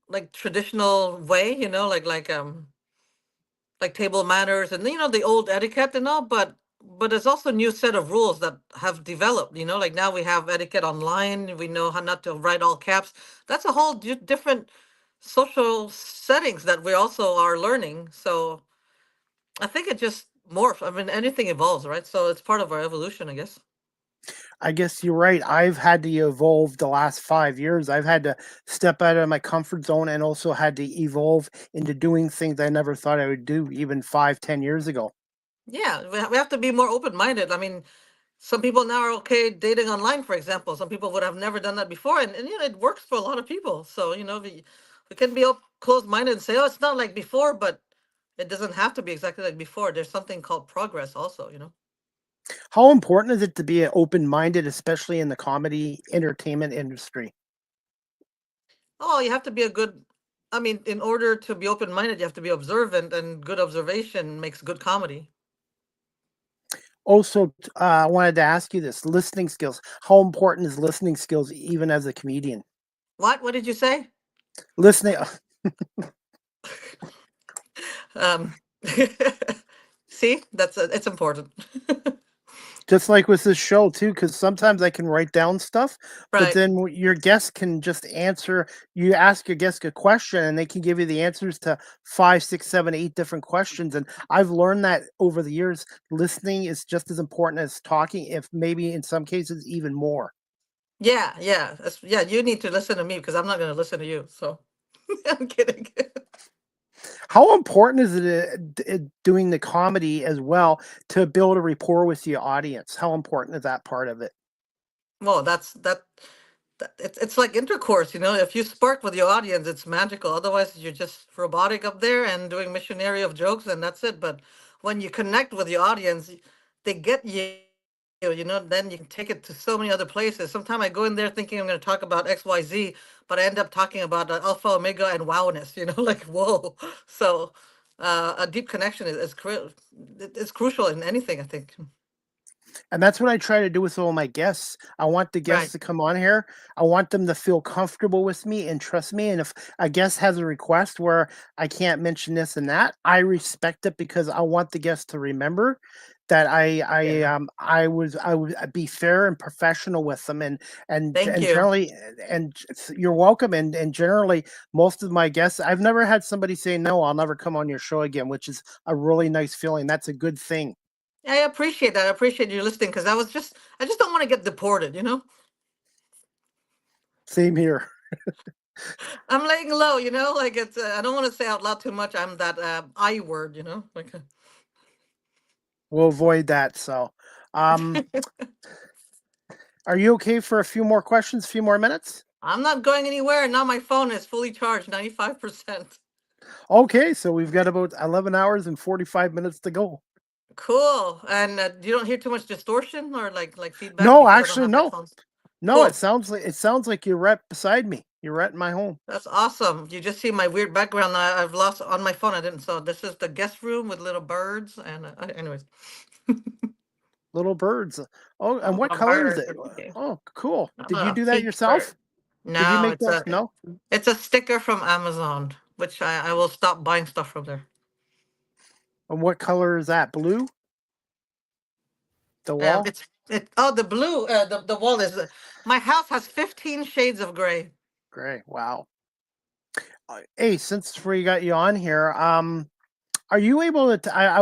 like traditional way, like table manners and the old etiquette and all, but there's also a new set of rules that have developed, like now we have etiquette online, we know how not to write all caps. That's a whole different social settings that we also are learning. So I think it just morphs. I mean, anything evolves, right? So it's part of our evolution, I guess. I guess you're right. I've had to evolve the last 5 years. I've had to step out of my comfort zone and also had to evolve into doing things I never thought I would do even 5, 10 years ago. Yeah, we have to be more open-minded. I mean, some people now are okay dating online, for example. Some people would have never done that before, and it works for a lot of people. So we can be closed-minded and say, oh, it's not like before, but it doesn't have to be exactly like before. There's something called progress, also. How important is it to be open minded, especially in the comedy entertainment industry? Oh, you have to be a good. I mean, in order to be open-minded, you have to be observant, and good observation makes good comedy. Also, I wanted to ask you this: listening skills. How important is listening skills even as a comedian? What? What did you say? Listening. Um, see, it's important. Just like with this show too, because sometimes I can write down stuff, but Right. then your guest can just answer. You ask your guest a question, and they can give you the answers to 5, 6, 7, 8 different questions. And I've learned that over the years, listening is just as important as talking, if maybe in some cases even more. Yeah, yeah, yeah. You need to listen to me because I'm not going to listen to you. So I'm kidding. How important is it doing the comedy as well to build a rapport with the audience? How important is that part of it? Well, it's like intercourse. If you spark with your audience, it's magical. Otherwise, you're just robotic up there and doing missionary of jokes, and that's it. But when you connect with your audience, they get you. Then you can take it to so many other places. Sometimes I go in there thinking I'm going to talk about XYZ, but I end up talking about alpha, omega, and wowness. Like whoa. So a deep connection is crucial in anything, I think. And that's what I try to do with all my guests. I want the guests Right. to come on here. I want them to feel comfortable with me and trust me. And if a guest has a request where I can't mention this and that, I respect it because I want the guest to remember that Yeah. I would be fair and professional with them Thank and you. generally you're welcome and generally most of my guests I've never had somebody say no, I'll never come on your show again, which is a really nice feeling. That's a good thing. I appreciate that. I appreciate you listening because I just don't want to get deported, you know? Same here. I'm laying low, you know? Like it's, I don't want to say out loud too much. I'm that I word, you know? Like, We'll avoid that. So, um, are you okay for a few more questions, a few more minutes? I'm not going anywhere. Now my phone is fully charged, 95%. Okay, so we've got about 11 hours and 45 minutes to go. Cool. And you don't hear too much distortion or like feedback No, because I don't actually, have no. headphones. No, Cool. it sounds like you're right beside me. You're right in my home. That's awesome. You just see my weird background I've lost on my phone. I didn't. So this is the guest room with little birds. And anyways, Little birds. Oh, and what a color is bird. it? Okay. Oh, cool. Did you A do that pink bird. yourself? Did you No, make that? No. it's a sticker from Amazon, which I will stop buying stuff from there. And what color is that? Blue? The wall? It oh the blue the wall is my house has 15 shades of gray. Great. Wow. Hey, since we got you on here, are you able to? I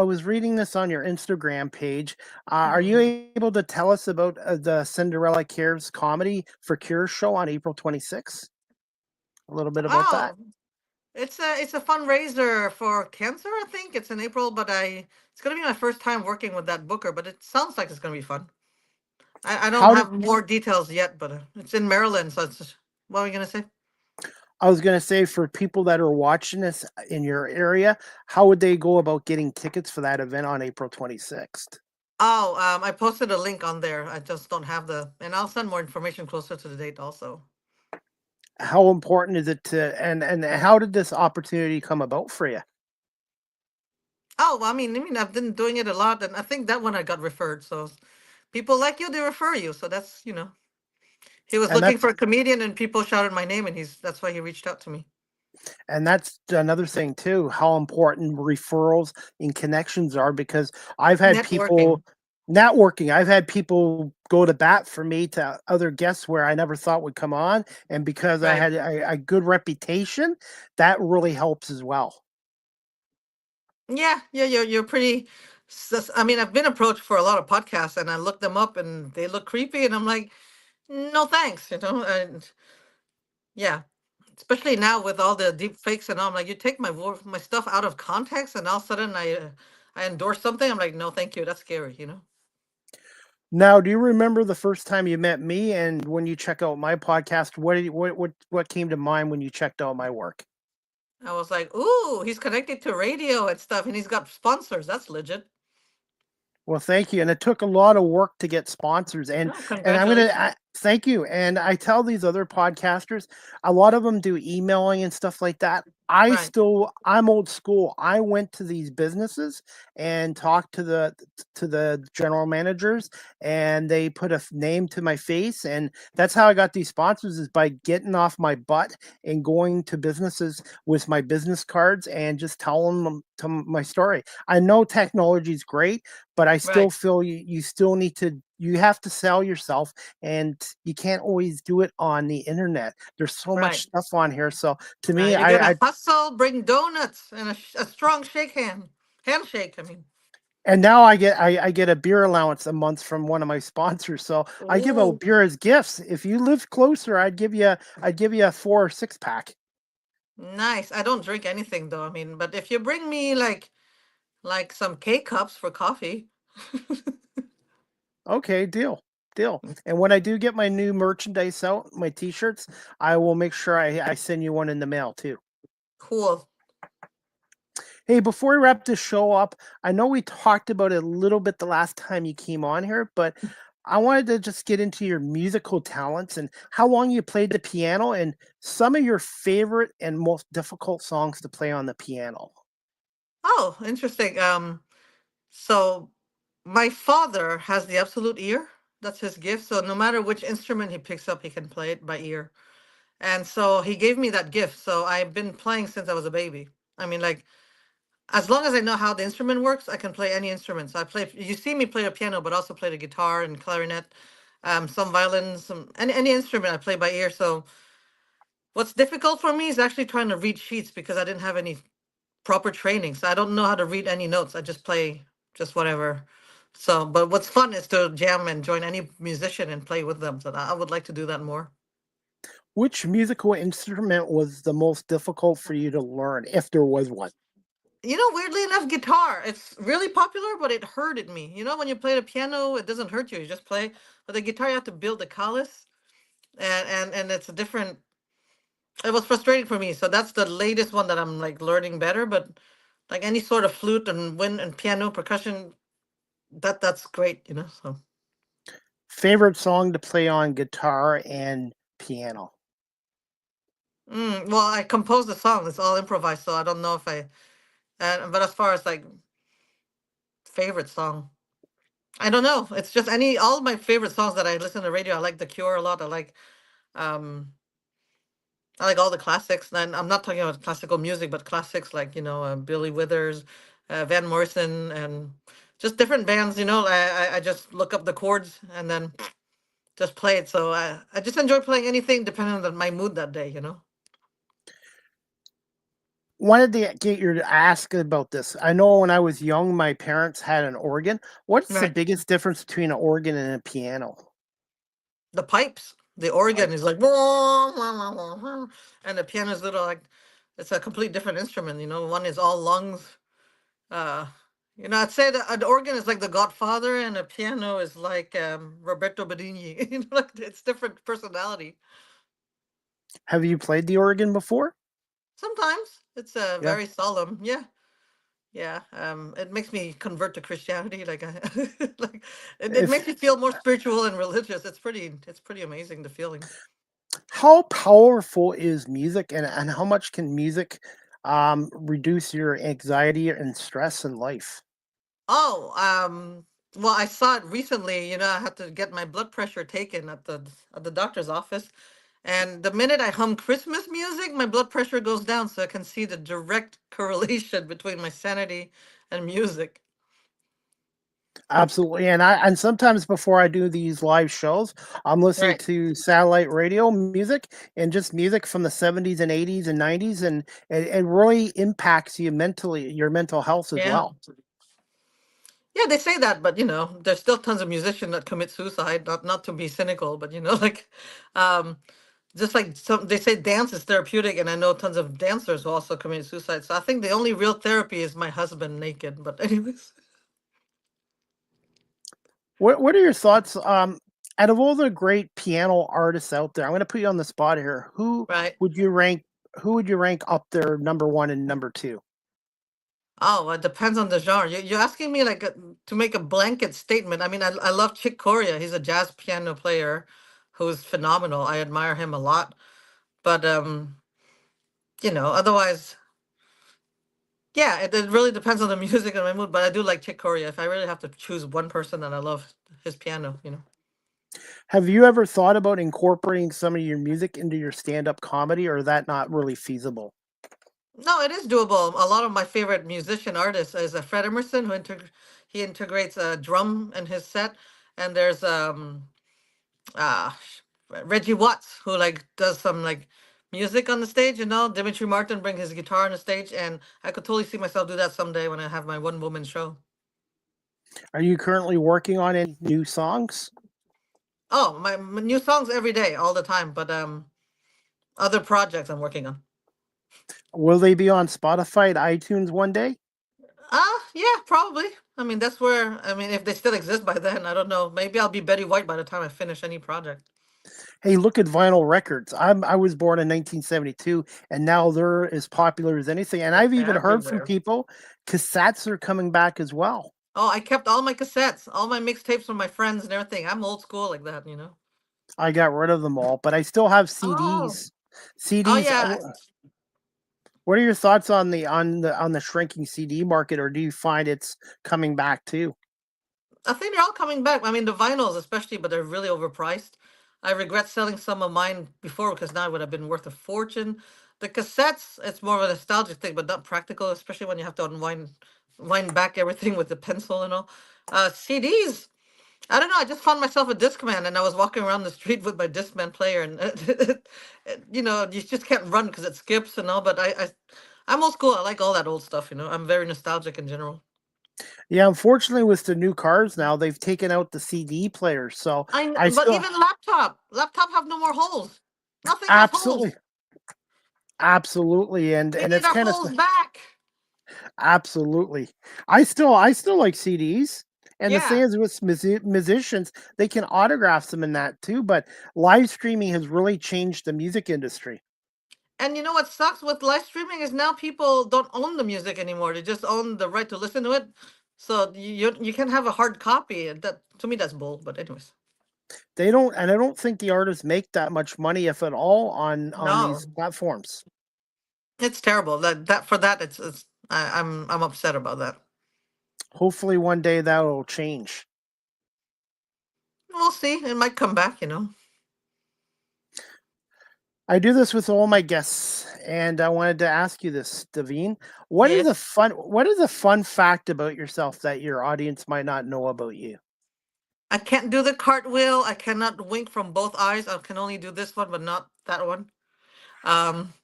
was reading this on your Instagram page. Are you Mhm. able to tell us about the Cinderella Cares comedy for Cure show on April 26th? A little bit about that. Oh, it's a fundraiser for cancer. I think it's in April, but it's gonna be my first time working with that booker. But it sounds like it's gonna be fun. I don't How did have more details yet, but it's in Maryland, so it's what are we gonna say? I was going to say for people that are watching this in your area, how would they go about getting tickets for that event on April 26th? Oh, I posted a link on there. I just don't have and I'll send more information closer to the date also. How important is it to and how did this opportunity come about for you? Oh, well, I mean, I've been doing it a lot, and I think that one I got referred. So people like you, they refer you. So that's. He was And looking that's for a comedian, and people shouted my name, and that's why he reached out to me. And that's another thing too, how important referrals and connections are because I've had Networking, people networking. I've had people go to bat for me to other guests where I never thought would come on. And because I right? had a good reputation, that really helps as well. Yeah, yeah. You're pretty. I mean, I've been approached for a lot of podcasts, and I look them up, and they look creepy, and I'm like, no, thanks. And yeah. Especially now with all the deep fakes and all, I'm like, you take my stuff out of context, and all of a sudden I endorse something. I'm like, no, thank you. That's scary. Now, do you remember the first time you met me and when you check out my podcast, what came to mind when you checked out my work? I was like, ooh, he's connected to radio and stuff, and he's got sponsors. That's legit. Well, thank you, and it took a lot of work to get sponsors, Oh, and I'm gonna congratulations. thank you. And I tell these other podcasters, a lot of them do emailing and stuff like that. Right, I'm old school. I went to these businesses and talked to the general managers, and they put a name to my face, and that's how I got these sponsors is by getting off my butt and going to businesses with my business cards and just telling them to my story. I know technology is great, but I still right, feel you still need to you have to sell yourself and you can't always do it on the internet. There's so much right. stuff on here. So to Now me, you gotta I hustle, bring donuts, and a strong handshake. I mean, and now I get a beer allowance a month from one of my sponsors. So I give ooh, out beer as gifts. If you live closer, I'd give you a 4 or 6 pack. nice. I don't drink anything though. I mean, but if you bring me like some K cups for coffee. Okay, deal. And when I do get my new merchandise out, my t-shirts, I will make sure I send you one in the mail too. Cool. Hey, before we wrap this show up, I know we talked about it a little bit the last time you came on here, but I wanted to just get into your musical talents and how long you played the piano and some of your favorite and most difficult songs to play on the piano. Oh, interesting. So my father has the absolute ear. That's his gift. So no matter which instrument he picks up, he can play it by ear. And so he gave me that gift. So I've been playing since I was a baby. I mean, like, as long as I know how the instrument works, I can play any instrument. So I play, you see me play the piano, but also play the guitar and clarinet, some violins, any instrument I play by ear. So what's difficult for me is actually trying to read sheets because I didn't have any proper training. So I don't know how to read any notes. I just play just whatever. So, but what's fun is to jam and join any musician and play with them. So I would like to do that more. Which musical instrument was the most difficult for you to learn, if there was one? Weirdly enough, guitar. It's really popular, but it hurted me. When you play the piano, it doesn't hurt you. You just play. But the guitar, you have to build the callus, and it's a different. It was frustrating for me. So that's the latest one that I'm like learning better. But like any sort of flute and wind and piano percussion, that's great. So. Favorite song to play on guitar and piano? Well, I composed the song. It's all improvised, so I don't know if I. But as far as like favorite song, I don't know. It's just all my favorite songs that I listen to radio. I like The Cure a lot. Um I like all the classics. And I'm not talking about classical music, but classics like Billy Withers, Van Morrison, and just different bands. I just look up the chords and then just play it. So I just enjoy playing anything depending on my mood that day. Wanted to get your ask about this. I know when I was young, my parents had an organ. What's the Right. biggest difference between an organ and a piano? The pipes. The organ is like, "Wah, wah, wah, wah, wah," and the piano is little like, it's a complete different instrument. One is all lungs. Uh, I'd say that an organ is like the Godfather, and a piano is like Roberto Benigni. Like it's different personality. Have you played the organ before? Sometimes it's Yeah. very solemn. Yeah, yeah. It makes me convert to Christianity. Like, like it If makes me feel more spiritual and religious. It's pretty amazing the feeling. How powerful is music, and how much can music reduce your anxiety and stress in life? Oh, well, I saw it recently. I had to get my blood pressure taken at the doctor's office, and the minute I hum Christmas music, my blood pressure goes down. So I can see the direct correlation between my sanity and music. Absolutely. And sometimes before I do these live shows, I'm listening Right. to satellite radio music and just music from the 70s and 80s and 90s, and it really impacts you mentally, your mental health as Yeah. well. Yeah, they say that, but there's still tons of musicians that commit suicide. Not to be cynical, but like, um, just like some they say dance is therapeutic, and I know tons of dancers who also commit suicide. So I think the only real therapy is my husband naked. But anyways. What are your thoughts out of all the great piano artists out there? I'm going to put you on the spot here. Right. Would you rank who would you rank up there number 1 and number 2? Oh, it depends on the genre. You're asking me like to make a blanket statement. I mean, I love Chick Corea. He's a jazz piano player who's phenomenal. I admire him a lot. But otherwise, yeah, it really depends on the music and my mood. But I do like Chick Corea. If I really have to choose one person, then I love his piano. Have you ever thought about incorporating some of your music into your stand-up comedy, or is that not really feasible? No, it is doable. A lot of my favorite musician artists is Fred Emerson, he integrates a drum in his set, and there's Reggie Watts, who like does some like music on the stage. Dimitri Martin bring his guitar on the stage, and I could totally see myself do that someday when I have my one woman show. Are you currently working on any new songs? Oh, my new songs every day, all the time. But other projects I'm working on. Will they be on Spotify and iTunes one day? Yeah, probably. I mean, that's where I mean, if they still exist by then, I don't know. Maybe I'll be Betty White by the time I finish any project. Hey, look at vinyl records. I was born in 1972, and now they're as popular as anything. And They're I've even heard from everywhere. people cassettes are coming back as well. Oh, I kept all my cassettes, all my mixtapes from my friends and everything. I'm old school like that. I got rid of them all, but I still have Oh. CDs. Oh CDs. yeah. What are your thoughts on the shrinking CD market, or do you find it's coming back too? I think they're all coming back. I mean, the vinyls especially, but they're really overpriced. I regret selling some of mine before because now it would have been worth a fortune. The cassettes, it's more of a nostalgic thing, but not practical, especially when you have to wind back everything with the pencil and all. CDs, I don't know. I just found myself a Discman, and I was walking around the street with my Discman player, and you just can't run because it skips and all. But I'm old school. I like all that old stuff. I'm very nostalgic in general. Yeah, unfortunately, with the new cars now, they've taken out the CD players. So I But still even laptop have no more holes. Nothing has holes. absolutely, absolutely, and We and need it's our kind of holes back. absolutely. I still like CDs, and the Yeah. same as with musicians, they can autograph them in that too. But live streaming has really changed the music industry. And you know what sucks with live streaming is now people don't own the music anymore. They just own the right to listen to it. So you can have a hard copy. And that, to me, that's bull. But anyways, They don't, and I don't think the artists make that much money, if at all, on these no, platforms. it's terrible. That for that I'm upset about that. Hopefully, one day that will change. We'll see. It might come back. I do this with all my guests, and I wanted to ask you this, Davine. Yes. What is a fun fact about yourself that your audience might not know about you? I can't do the cartwheel. I cannot wink from both eyes. I can only do this one, but not that one. Um,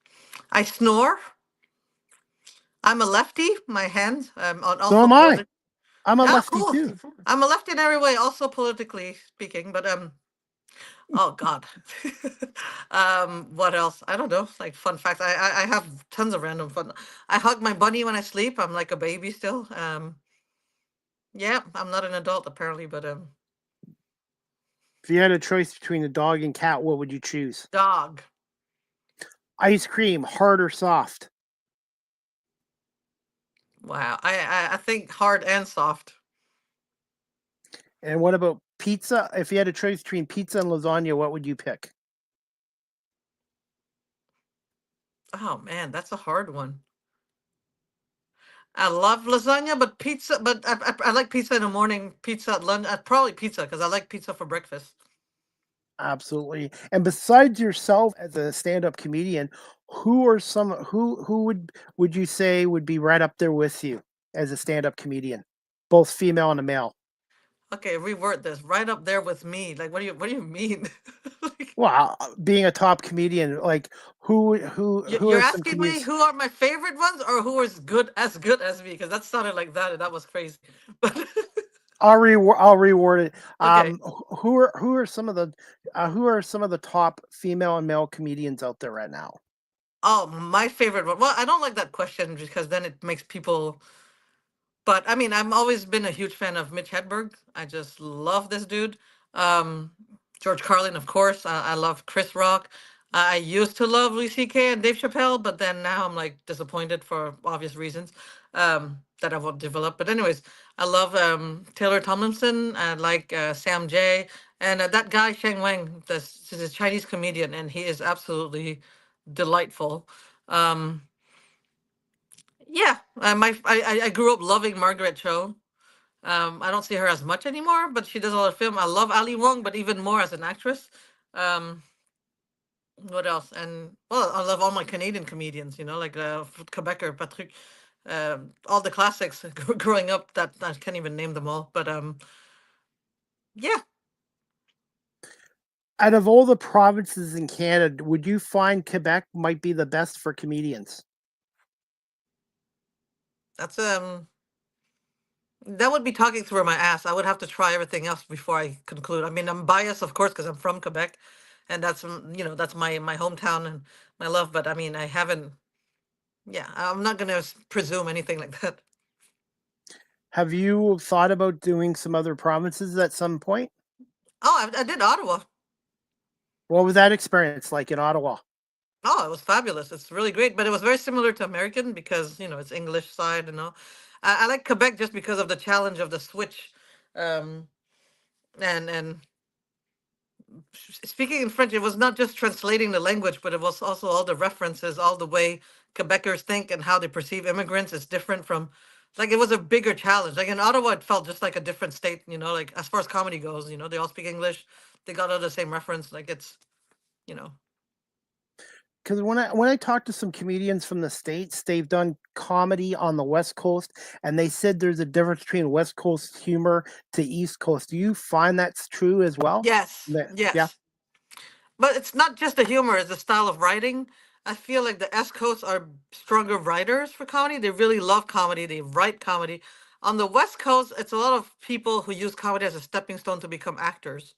I snore. I'm a lefty. My hands. So Also am I. politic. I'm a Oh, lefty cool. too. I'm a lefty in every way, also politically speaking. But oh God. What else? I don't know. Like fun facts. I have tons of random fun. I hug my bunny when I sleep. I'm like a baby still. Yeah, I'm not an adult apparently, but If you had a choice between a dog and cat, what would you choose? dog. Ice cream, hard or soft? Wow. I think hard and soft. And what about pizza? If you had a choice between pizza and lasagna, what would you pick? Oh man, that's a hard one. I love lasagna, but pizza. But I like pizza in the morning. Pizza at lunch. Probably pizza because I like pizza for breakfast. Absolutely. And besides yourself as a stand-up comedian, who would you say would be right up there with you as a stand-up comedian, both female and a male? Okay, reword this. Right up there with me. Like, what do you mean? Like, Well, being a top comedian, like who you're are some asking me comedians? who are my favorite ones or who is good as me? Because that sounded like that and that was crazy. But I'll reward it. okay. Who are some of the top female and male comedians out there right now? Oh, my favorite one. Well, I don't like that question because then it makes people. But I mean, I've always been a huge fan of Mitch Hedberg. I just love this dude. Um, George Carlin, of course. I love Chris Rock. I used to love Louis C.K. and Dave Chappelle, but then now I'm like disappointed for obvious reasons that I won't develop. But anyways, I love Taylor Tomlinson. I like Sam J. And that guy Sheng Wang. He's a Chinese comedian, and he is absolutely delightful. Um, yeah, I grew up loving Margaret Cho. I don't see her as much anymore, but she does a lot of film. I love Ali Wong, but even more as an actress. Um, what else? And well, I love all my Canadian comedians. Like Quebecer, Patrick, all the classics growing up. That I can't even name them all, but yeah, Out of all the provinces in Canada, would you find Quebec might be the best for comedians? that's that would be talking through my ass. I would have to try everything else before I conclude. I mean, I'm biased, of course, because I'm from Quebec, and that's my hometown and my love. But I mean, I haven't. Yeah, I'm not gonna presume anything like that. Have you thought about doing some other provinces at some point? Oh, I did Ottawa. What was that experience like in Ottawa? Oh, it was fabulous. It's really great, but it was very similar to American because it's English side and all. I like Quebec just because of the challenge of the switch, um, and speaking in French, it was not just translating the language, but it was also all the references, all the way Quebecers think and how they perceive immigrants is different from Like it was a bigger challenge. Like in Ottawa, it felt just like a different state. Like as far as comedy goes, they all speak English. They got all the same reference. Like it's you know. Because when I talked to some comedians from the States, they've done comedy on the West Coast, and they said there's a difference between West Coast humor to East Coast. Do you find that's true as well? Yes, Yeah. yes. But it's not just the humor; it's the style of writing. I feel like the East Coast are stronger writers for comedy. They really love comedy. They write comedy. On the West Coast, it's a lot of people who use comedy as a stepping stone to become actors.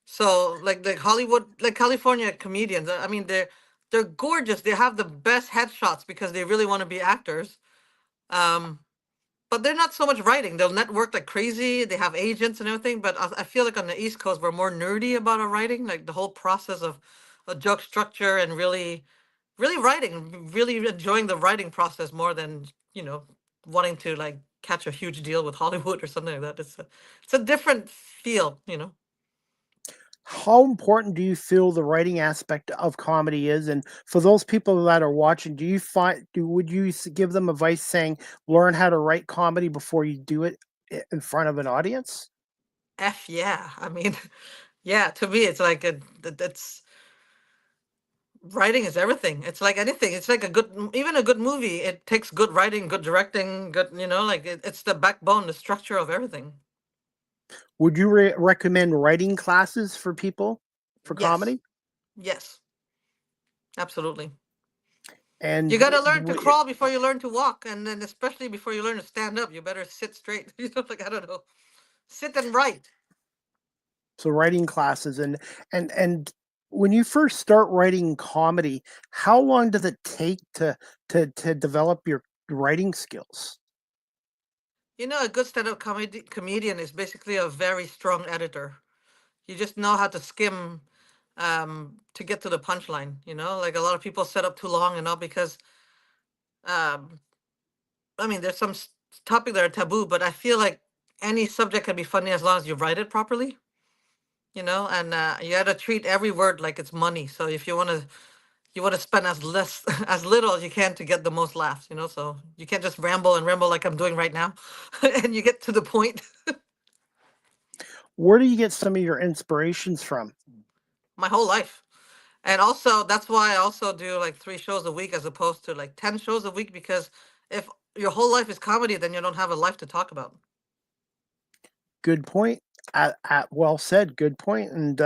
So like Hollywood, like California comedians, I mean they're gorgeous. They have the best headshots because they really want to be actors. Um, but they're not so much writing. They'll network like crazy. They have agents and everything. But I feel like on the East Coast, we're more nerdy about our writing, like the whole process of a joke structure and really writing, really enjoying the writing process more than wanting to like catch a huge deal with Hollywood or something like that. It's a different feel. How important do you feel the writing aspect of comedy is? And for those people that are watching, do you find do would you give them advice saying learn how to write comedy before you do it in front of an audience? Yeah. I mean, yeah, to me, it's like that's writing is everything. It's like anything. It's like even a good movie. It takes good writing, good directing, good, like it's the backbone, the structure of everything. Would you recommend writing classes for people for Yes. comedy? Yes. Absolutely. And You got to learn to crawl before you learn to walk. And then, especially before you learn to stand up, you better sit straight. Like, I don't know, sit and write. so writing classes and when you first start writing comedy, how long does it take to develop your writing skills? A good stand-up comedian is basically a very strong editor. You just know how to skim to get to the punchline. Like a lot of people set up too long and all because um, I mean, there's some topics that are taboo, but I feel like any subject can be funny as long as you write it properly. And you got to treat every word like it's money. So if you want to spend as less as little as you can to get the most laughs. So you can't just ramble and ramble like I'm doing right now, and you get to the point. Where do you get some of your inspirations from? My whole life. And also, that's why I also do like 3 shows a week as opposed to like 10 shows a week, because if your whole life is comedy, then you don't have a life to talk about. Good point. Well said. Good point. And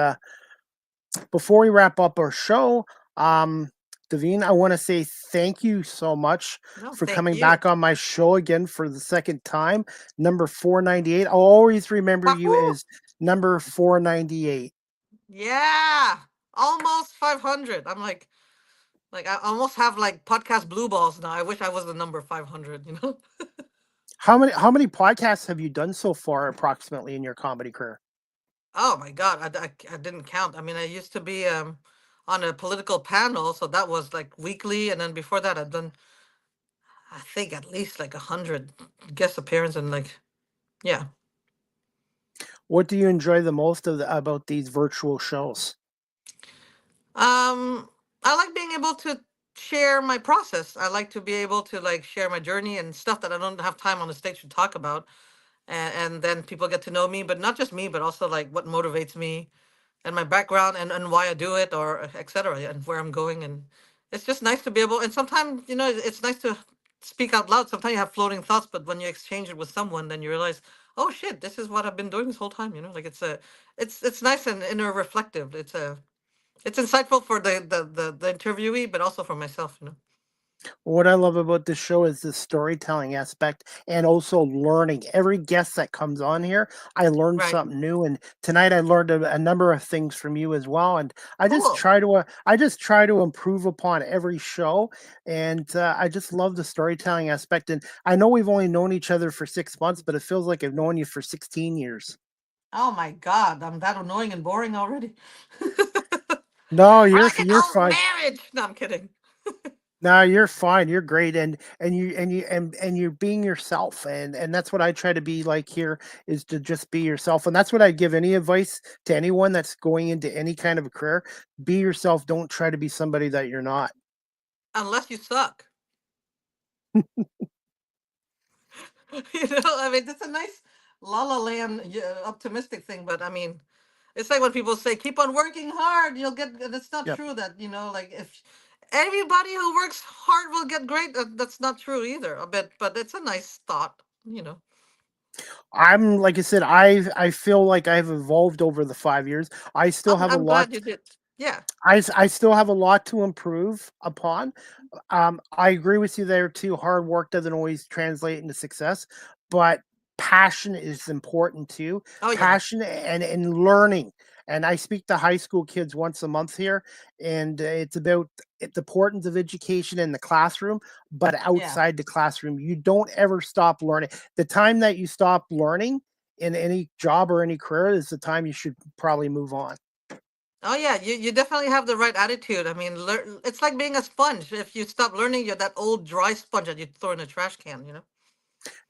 before we wrap up our show, um, Davine, I want to say thank you so much No, for thank coming you. back on my show again for the second time. Number 498. I'll always remember you Wahoo! as number 498. Yeah, almost 500. I'm like I almost have like podcast blue balls now. I wish I was the number 500. How many podcasts have you done so far approximately in your comedy career? Oh my God, I didn't count. I mean, I used to be on a political panel, so that was like weekly, and then before that, I've done I think at least like 100 guest appearances, and like yeah. What do you enjoy the most about these virtual shows? I like being able to share my process. I like to be able to like share my journey and stuff that I don't have time on the stage to talk about, and then people get to know me, but not just me, but also like what motivates me and my background and why I do it, or etc. and where I'm going. And it's just nice to be able, and sometimes, it's nice to speak out loud. Sometimes you have floating thoughts, but when you exchange it with someone, then you realize, oh shit, this is what I've been doing this whole time. Like it's nice and inner reflective. It's insightful for the interviewee, but also for myself. What I love about this show is the storytelling aspect and also learning. Every guest that comes on here, I learn Right. something new. And tonight I learned a number of things from you as well. And Cool. I just try to improve upon every show. And I just love the storytelling aspect. And I know we've only known each other for 6 months, but it feels like I've known you for 16 years. Oh my God, I'm that annoying and boring already. No, We're you're like an you're old fine. marriage. No, I'm kidding. No, you're fine. You're great, and you're being yourself, and that's what I try to be like here is to just be yourself, and that's what I give any advice to anyone that's going into any kind of a career. Be yourself. Don't try to be somebody that you're not. Unless you suck. I mean, that's a nice La La Land optimistic thing, but I mean, it's like when people say, "Keep on working hard, you'll get." That's not Yep. true. That like if everybody who works hard will get great, that's not true either. A bit, but it's a nice thought. I'm like I said, I feel like I've evolved over the 5 years. I still I'm have a I'm lot. glad you did. Yeah, I still have a lot to improve upon. I agree with you there too. Hard work doesn't always translate into success, but passion is important too. oh yeah, Passion and learning. And I speak to high school kids once a month here, and it's about the importance of education in the classroom, but yeah. outside the classroom, you don't ever stop learning. The time that you stop learning in any job or any career is the time you should probably move on. Oh yeah, you definitely have the right attitude. I mean, it's like being a sponge. If you stop learning, you're that old dry sponge that you throw in a trash can.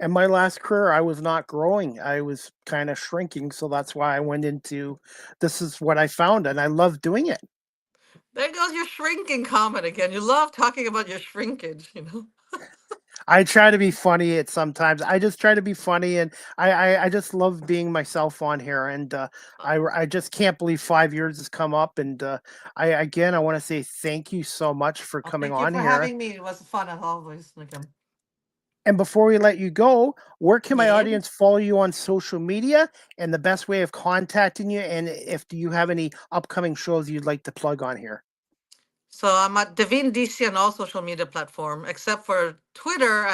And my last career, I was not growing. I was kind of shrinking. So that's why I went into this is what I found and I love doing it. There goes your shrinking comment again. You love talking about your shrinkage. I try to be funny at sometimes. I just try to be funny and I just love being myself on here. And I just can't believe 5 years has come up. And I want to say thank you so much for Oh, coming thank you on for here. having me. It was fun as always. Like, And before we let you go, where can my yeah. audience follow you on social media and the best way of contacting you? And if do you have any upcoming shows you'd like to plug on here? So I'm at Davine DC on all social media platform except for Twitter.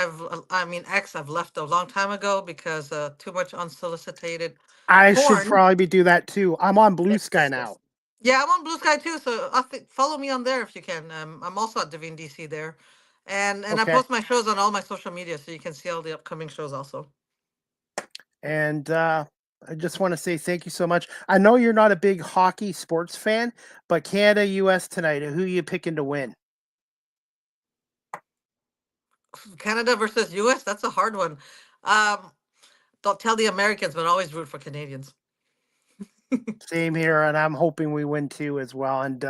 I mean X. I've left a long time ago because too much unsolicited I should porn. probably do that too. I'm on Blue Sky Yes. now. Yeah, I'm on Blue Sky too. So I think follow me on there if you can. I'm also at Davine DC there, and I Okay. post my shows on all my social media so you can see all the upcoming shows also. And I just want to say thank you so much. I know you're not a big hockey sports fan, but Canada, US tonight, who you picking to win? Canada versus US. That's a hard one. Um, don't tell the Americans, but always root for Canadians. Same here, and I'm hoping we win too as well. And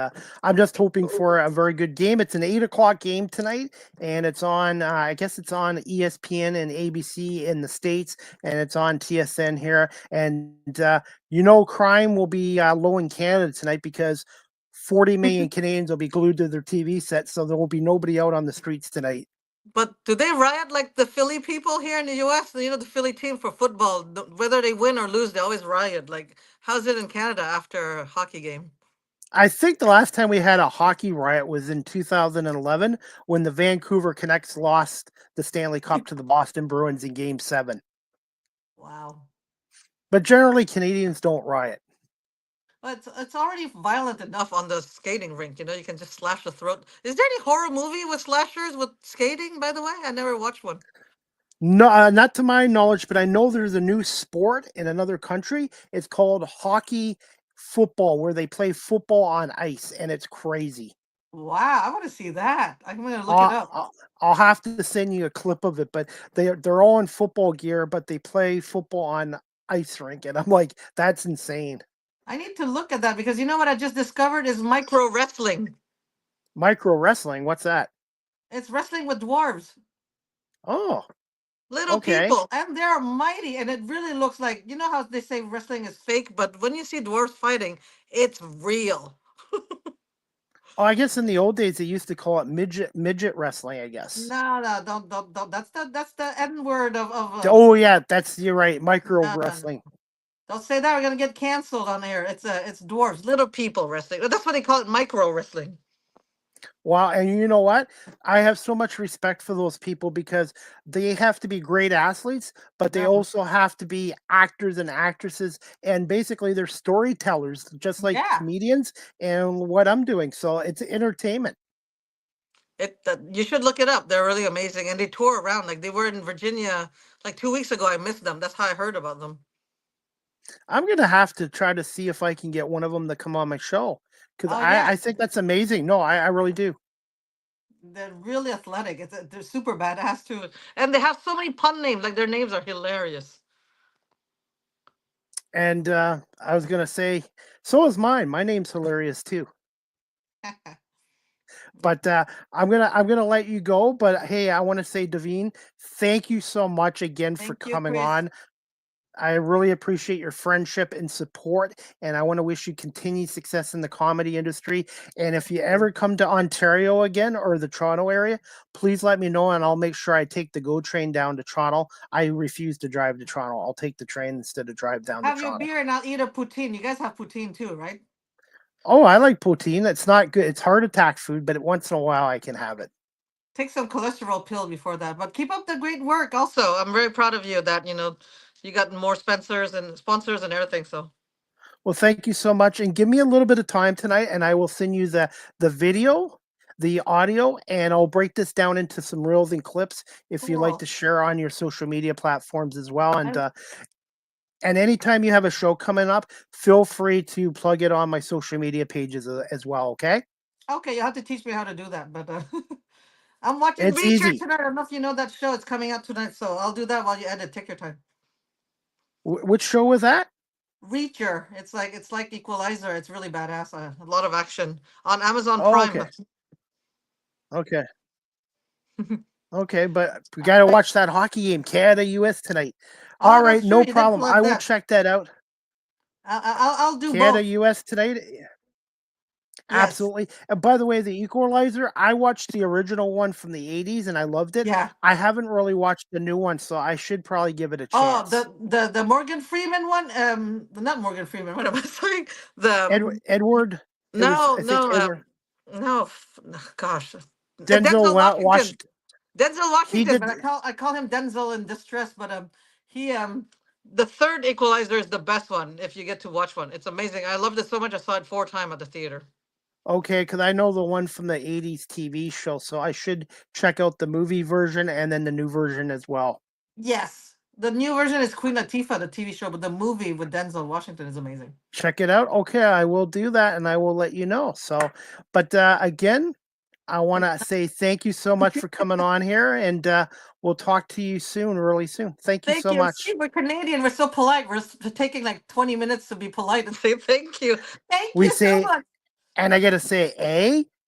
I'm just hoping for a very good game. It's an 8 o'clock game tonight, and it's on. I guess it's on ESPN and ABC in the states, and it's on TSN here. And crime will be low in Canada tonight because 40 million Canadians will be glued to their TV sets, so there will be nobody out on the streets tonight. But do they riot like the Philly people here in the U.S.? The Philly team for football, whether they win or lose, they always riot. Like, how's it in Canada after a hockey game? I think the last time we had a hockey riot was in 2011 when the Vancouver Canucks lost the Stanley Cup to the Boston Bruins in Game 7. Wow. But generally, Canadians don't riot. Well, it's already violent enough on the skating rink. You can just slash the throat. Is there any horror movie with slashers with skating? By the way, I never watched one. No, not to my knowledge, but I know there's a new sport in another country. It's called hockey football, where they play football on ice, and it's crazy. Wow, I want to see that. I'm gonna look it I'll, up. I'll, I'll have to send you a clip of it, but they're all in football gear, but they play football on ice rink, and I'm like, that's insane. I need to look at that because you know what I just discovered is micro wrestling. Micro wrestling, what's that? It's wrestling with dwarves. Oh, Little okay. people, and they're mighty, and it really looks like how they say wrestling is fake, but when you see dwarves fighting, it's real. Oh, I guess in the old days they used to call it midget wrestling, I guess. No, no, don't. That's the N word of. Oh yeah, you're right. Micro No, no, no. wrestling. Don't say that. We're gonna get canceled on air. It's dwarves, little people wrestling. That's why they call it micro wrestling. Wow, and you know what? I have so much respect for those people because they have to be great athletes, but they Uh-huh. also have to be actors and actresses, and basically they're storytellers, just like Yeah, comedians and what I'm doing. So it's entertainment. you should look it up. They're really amazing, and they tour around. Like they were in Virginia like 2 weeks ago. I missed them. That's how I heard about them. I'm gonna have to try to see if I can get one of them to come on my show because Oh I yeah, think that's amazing. No, I really do. they're really athletic. They're super badass too, and they have so many pun names. Like their names are hilarious. And I was gonna say, so is mine. My name's hilarious too. But I'm gonna let you go. But hey, I want to say, Davine, thank you so much again for Thank you, coming Chris. on. I really appreciate your friendship and support, and I want to wish you continued success in the comedy industry. And if you ever come to Ontario again or the Toronto area, please let me know, and I'll make sure I take the GO train down to Toronto. I refuse to drive to Toronto. I'll take the train instead of drive down to Have your Toronto. beer and I'll eat a poutine. You guys have poutine too, right? Oh, I like poutine. It's not good. It's heart attack food, but once in a while I can have it. Take some cholesterol pill before that. But keep up the great work. Also, I'm very proud of you that you got more sponsors and everything. So Well, thank you so much, and give me a little bit of time tonight, and I will send you the video, the audio, and I'll break this down into some reels and clips if you like cool. to share on your social media platforms as well. I'm And anytime you have a show coming up, feel free to plug it on my social media pages as well. Okay, okay. You have to teach me how to do that. But I'm watching it's Reacher easy. tonight. I don't know if you know that show. It's coming out tonight, so I'll do that while you edit. Take your time. Which show was that? Reacher. It's like Equalizer. It's really badass. A lot of action on Amazon Oh, Prime. okay, okay, okay. But we got to watch that hockey game, Canada US tonight. Oh, All right, that's true. no You did problem. I plug will that. check that out. I'll do Canada both. US tonight. Yes. Absolutely. And by the way, the Equalizer, I watched the original one from the 80s and I loved it. Yeah. I haven't really watched the new one, so I should probably give it a Oh, chance. the Morgan Freeman one. Not Morgan Freeman. What am I saying? The Edward, it was, no, I think no, Edward, no. Gosh, Denzel Denzel Washington. Washington. Denzel He Washington, but did, I call him Denzel in distress. But he the third Equalizer is the best one if you get to watch one. It's amazing. I loved it so much. I saw it 4 times at the theater. okay, because I know the one from the 80s TV show, so I should check out the movie version and then the new version as well. Yes, the new version is Queen Latifah, the TV show, but the movie with Denzel Washington is amazing. Check it out. Okay, I will do that and I will let you know. So, but again, I want to say thank you so much for coming on here, and we'll talk to you soon, really soon. Thank you Thank so you. See, much. we're Canadian. We're so polite. Taking like 20 minutes to be polite and say thank you. Thank We you so say, much. and I got to say,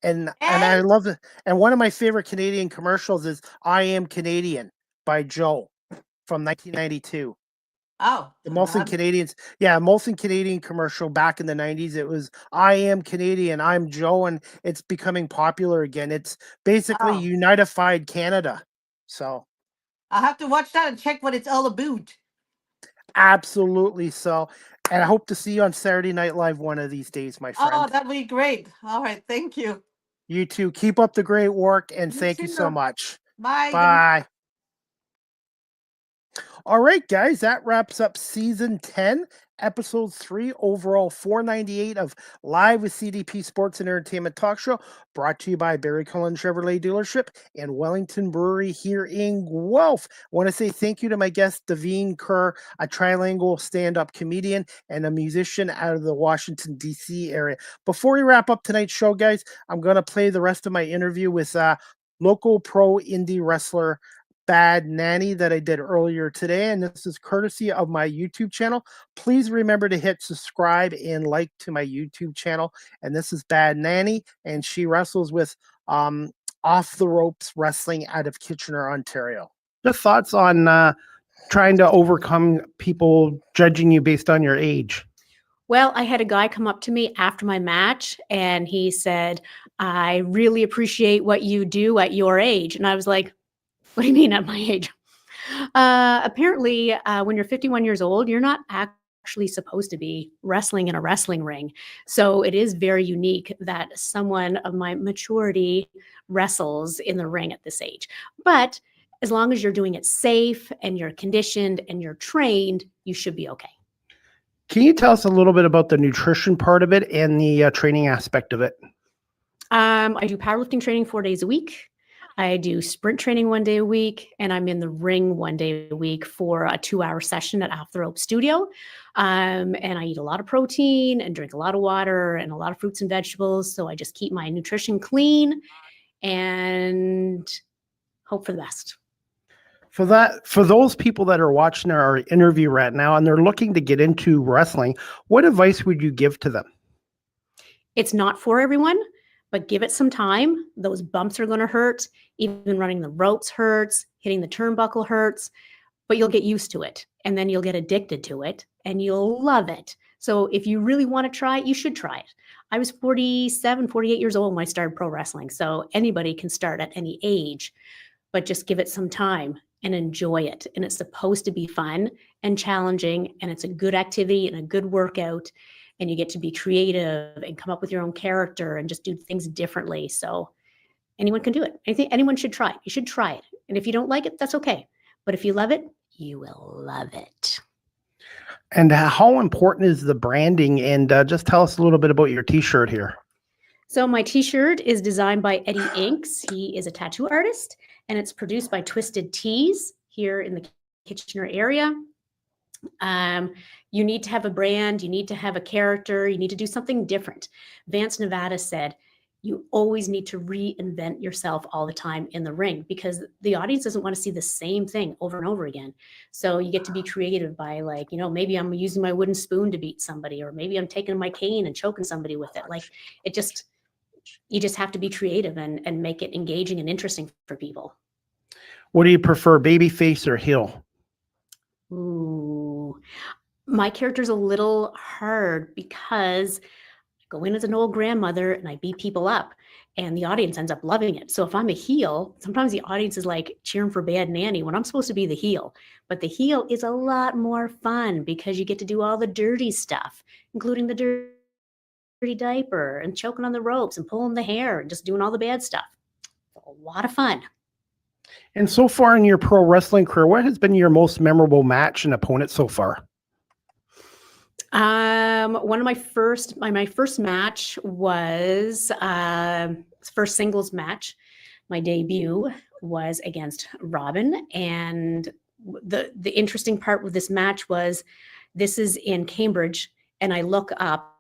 and I And love it. And one of my favorite Canadian commercials is "I Am Canadian" by Joe from 1992. oh, The Molson Canadians, yeah, Molson Canadian commercial back in the 90s. It was "I am Canadian, I'm Joe," and it's becoming popular again. It's basically oh, Unified Canada. So I'll have to watch that and check what it's all about. absolutely so. And I hope to see you on Saturday Night Live one of these days, my Oh, friend. that'd be great. All right, thank you. You too. Keep up the great work and You thank you so too. much. Bye. Good night. Bye. All right, guys, that wraps up season 10, episode 3, overall 498 of Live with CDP Sports and Entertainment Talk Show, brought to you by Barry Cullen Chevrolet Dealership and Wellington Brewery here in Guelph. I want to say thank you to my guest, Davine Kerr, a trilingual stand-up comedian and a musician out of the Washington, D.C. area. Before we wrap up tonight's show, guys, I'm going to play the rest of my interview with local pro indie wrestler Bad Nanny that I did earlier today, and this is courtesy of my YouTube channel. Please remember to hit subscribe and like to my YouTube channel. And this is Bad Nanny, and she wrestles with Off the Ropes Wrestling out of Kitchener, Ontario. Just thoughts on trying to overcome people judging you based on your age? Well, I had a guy come up to me after my match and he said, "I really appreciate what you do at your age." And I was like, "What do you mean at my age?" Apparently, when you're 51 years old, you're not actually supposed to be wrestling in a wrestling ring. So it is very unique that someone of my maturity wrestles in the ring at this age. But as long as you're doing it safe and you're conditioned and you're trained, you should be okay. Can you tell us a little bit about the nutrition part of it and the training aspect of it? I do powerlifting training 4 days a week. I do sprint training 1 day a week, and I'm in the ring 1 day a week for a 2-hour session at Off the Rope Studio. And I eat a lot of protein and drink a lot of water and a lot of fruits and vegetables. So I just keep my nutrition clean and hope for the best. For those people that are watching our interview right now and they're looking to get into wrestling, what advice would you give to them? It's not for everyone. but give it some time. Those bumps are going to hurt. Even running the ropes hurts, hitting the turnbuckle hurts, but you'll get used to it. And then you'll get addicted to it and you'll love it. So if you really want to try it, you should try it. I was 47, 48 years old when I started pro wrestling. So anybody can start at any age, but just give it some time and enjoy it. And it's supposed to be fun and challenging, and it's a good activity and a good workout, and you get to be creative and come up with your own character and just do things differently. So anyone can do it. I think anyone should try it. You should try it. And if you don't like it, that's okay. But if you love it, you will love it. And how important is the branding? And just tell us a little bit about your t-shirt here. So my t-shirt is designed by Eddie Inks. He is a tattoo artist, and it's produced by Twisted Tees here in the Kitchener area. You need to have a brand, you need to have a character, you need to do something different. Vance Nevada said, you always need to reinvent yourself all the time in the ring, because the audience doesn't want to see the same thing over and over again. So you get to be creative by, like, maybe I'm using my wooden spoon to beat somebody, or maybe I'm taking my cane and choking somebody with it. Like, you just have to be creative and make it engaging and interesting for people. What do you prefer, babyface or heel? Ooh, my character's a little hard because I go in as an old grandmother and I beat people up, and the audience ends up loving it. So if I'm a heel, sometimes the audience is like cheering for Bad Nanny when I'm supposed to be the heel. But the heel is a lot more fun because you get to do all the dirty stuff, including the dirty diaper and choking on the ropes and pulling the hair and just doing all the bad stuff. It's a lot of fun. And so far in your pro wrestling career, what has been your most memorable match and opponent so far? One of my first match was first singles match. My debut was against Robin, and the interesting part with this match was this is in Cambridge, and I look up,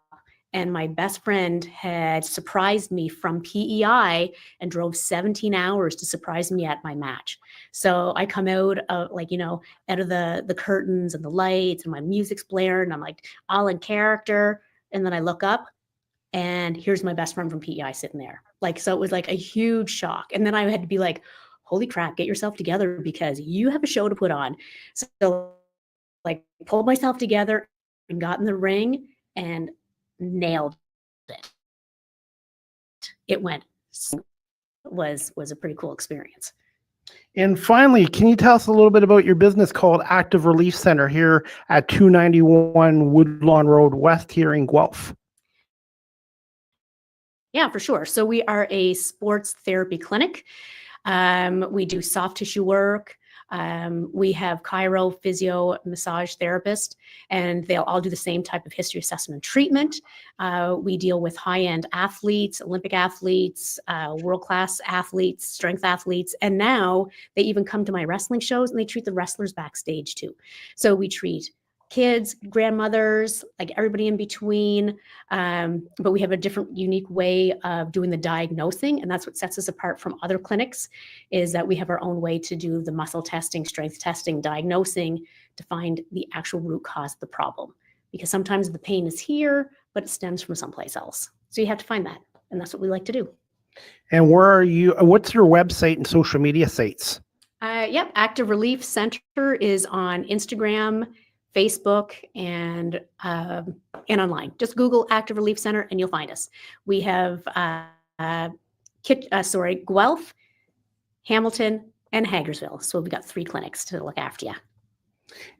and my best friend had surprised me from PEI and drove 17 hours to surprise me at my match. So I come out of out of the curtains and the lights, and my music's blaring, and I'm like all in character. And then I look up, and here's my best friend from PEI sitting there. So it was like a huge shock. And then I had to be like, holy crap, get yourself together because you have a show to put on. So pulled myself together and got in the ring and nailed it. It was a pretty cool experience. And finally, can you tell us a little bit about your business called Active Relief Center here at 291 Woodlawn Road West here in Guelph? Yeah, for sure. So we are a sports therapy clinic. We do soft tissue work. We have chiro, physio, massage therapist, and they'll all do the same type of history assessment treatment. We deal with high-end athletes, Olympic athletes, world-class athletes, strength athletes, and now they even come to my wrestling shows and they treat the wrestlers backstage too. So we treat kids, grandmothers, like everybody in between. But we have a different, unique way of doing the diagnosing. And that's what sets us apart from other clinics, is that we have our own way to do the muscle testing, strength testing, diagnosing to find the actual root cause of the problem. Because sometimes the pain is here, but it stems from someplace else. So you have to find that. And that's what we like to do. And where are you? What's your website and social media sites? Yep. Active Relief Center is on Instagram, Facebook, and online. Just Google Active Relief Center and you'll find us. We have Guelph, Hamilton, and Hagersville. So we've got 3 clinics to look after you.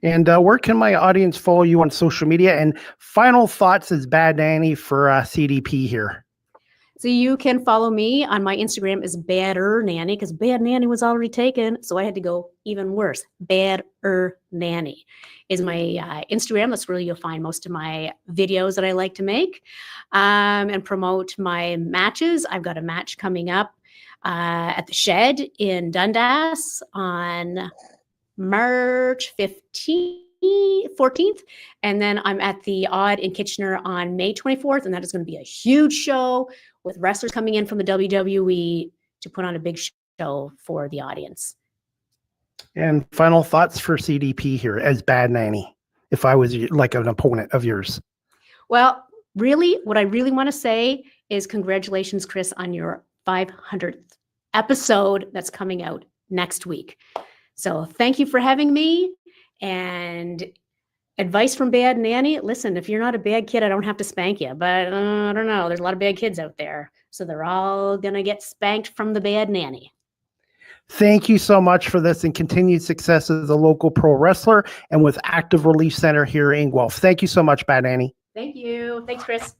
And where can my audience follow you on social media? And final thoughts as Bad Nanny for CDP here. So you can follow me on my Instagram as Badder Nanny, because Bad Nanny was already taken. So I had to go even worse. Badder Nanny is my Instagram. That's where you'll find most of my videos that I like to make and promote my matches. I've got a match coming up at the Shed in Dundas on March 14th. And then I'm at the Odd in Kitchener on May 24th. And that is going to be a huge show with wrestlers coming in from the WWE to put on a big show for the audience. And final thoughts for CDP here as Bad Nanny, if I was like an opponent of yours. Well, really, what I really want to say is congratulations, Chris, on your 500th episode that's coming out next week. So thank you for having me. And advice from Bad Nanny, listen, if you're not a bad kid, I don't have to spank you. But I don't know. There's a lot of bad kids out there. So they're all going to get spanked from the Bad Nanny. Thank you so much for this and continued success as a local pro wrestler and with Active Relief Center here in Guelph. Thank you so much, Bad Nanny. Thank you. Thanks, Chris.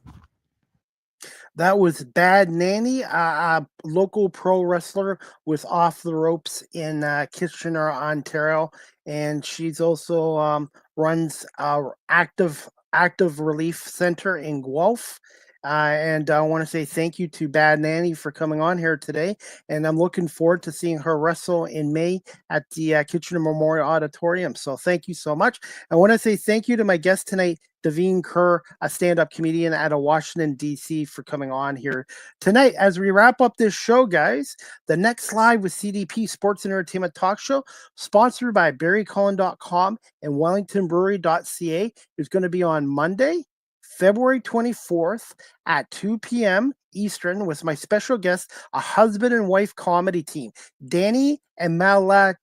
That was Bad Nanny, a local pro wrestler with Off the Ropes in Kitchener, Ontario, and she's also runs Active Relief Center in Guelph. And I want to say thank you to Bad Nanny for coming on here today. And I'm looking forward to seeing her wrestle in May at the Kitchener Memorial Auditorium. So thank you so much. I want to say thank you to my guest tonight, Davine Kerr, a stand-up comedian out of Washington, D.C., for coming on here tonight. As we wrap up this show, guys, the next Live with CDP Sports and Entertainment Talk Show, sponsored by BarryCullen.com and WellingtonBrewery.ca, is going to be on Monday, February 24th at 2 p.m. Eastern with my special guest, a husband and wife comedy team, Danny and Malachi.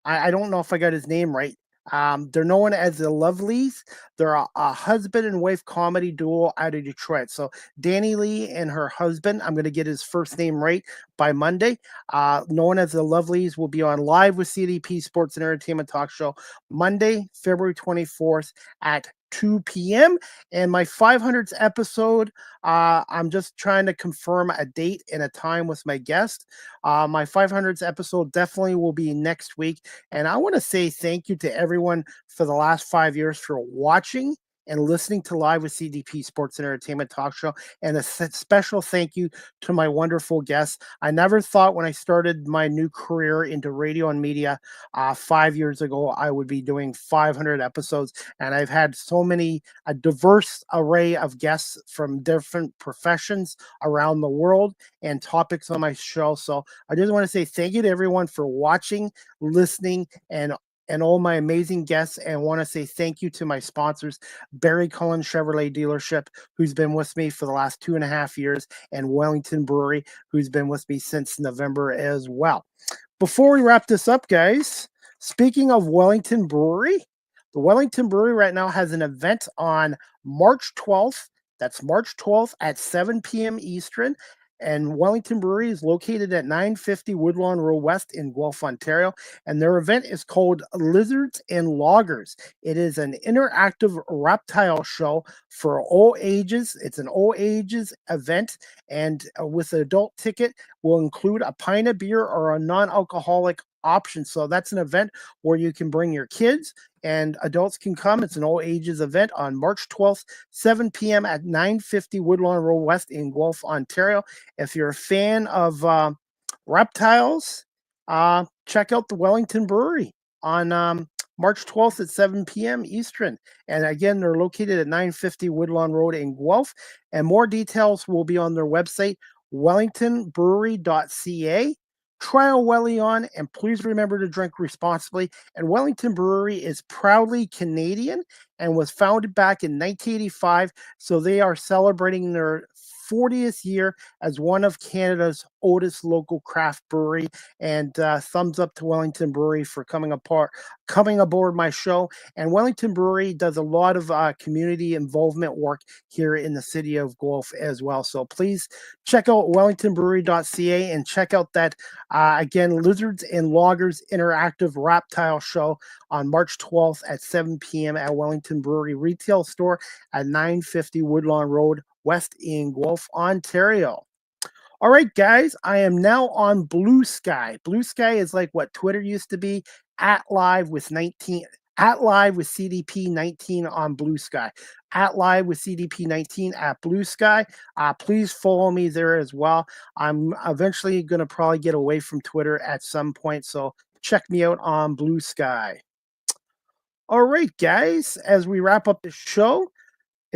I don't know if I got his name right. They're known as the Lovelies. They're a husband and wife comedy duo out of Detroit. So Danny Lee and her husband, I'm going to get his first name right by Monday, known as the Lovelies, will be on Live with CDP Sports and Entertainment Talk Show Monday, February 24th at 2 p.m. And my 500th episode, I'm just trying to confirm a date and a time with my guest. My 500th episode definitely will be next week. And I want to say thank you to everyone for the last 5 years for watching and listening to Live with CDP Sports and Entertainment Talk Show. And a special thank you to my wonderful guests. I never thought when I started my new career into radio and media 5 years ago, I would be doing 500 episodes. And I've had so many, a diverse array of guests from different professions around the world and topics on my show. So I just want to say thank you to everyone for watching, listening, and all my amazing guests, and want to say thank you to my sponsors, Barry Cullen Chevrolet Dealership, who's been with me for the last 2.5 years, and Wellington Brewery, who's been with me since November as well. Before we wrap this up, guys, speaking of Wellington Brewery, the Wellington Brewery right now has an event on March 12th. That's March 12th at 7 p.m. Eastern. And Wellington Brewery is located at 950 Woodlawn Road West in Guelph, Ontario. And their event is called Lizards and Loggers. It is an interactive reptile show for all ages. It's an all ages event. And with an adult ticket will include a pint of beer or a non-alcoholic option. So that's an event where you can bring your kids and adults can come. It's an all ages event on March 12th, 7 p.m. at 950 Woodlawn Road West in Guelph, Ontario. If you're a fan of reptiles, check out the Wellington Brewery on March 12th at 7 p.m. Eastern. And again, they're located at 950 Woodlawn Road in Guelph. And more details will be on their website, wellingtonbrewery.ca. Try a Welly on, and please remember to drink responsibly. And Wellington Brewery is proudly Canadian and was founded back in 1985. So they are celebrating their 40th year as one of Canada's oldest local craft brewery. And thumbs up to Wellington Brewery for coming aboard my show. And Wellington Brewery does a lot of community involvement work here in the city of Guelph as well. So please check out wellingtonbrewery.ca and check out that, again, Lizards and Loggers interactive reptile show on March 12th at 7 p.m. at Wellington Brewery retail store at 950 Woodlawn Road West in Guelph, Ontario. All right, guys, I am now on Blue Sky. Blue Sky is like what Twitter used to be, at Live with CDP 19 on Blue Sky. At Live with CDP 19 at Blue Sky. Please follow me there as well. I'm eventually going to probably get away from Twitter at some point, so check me out on Blue Sky. All right, guys, as we wrap up the show,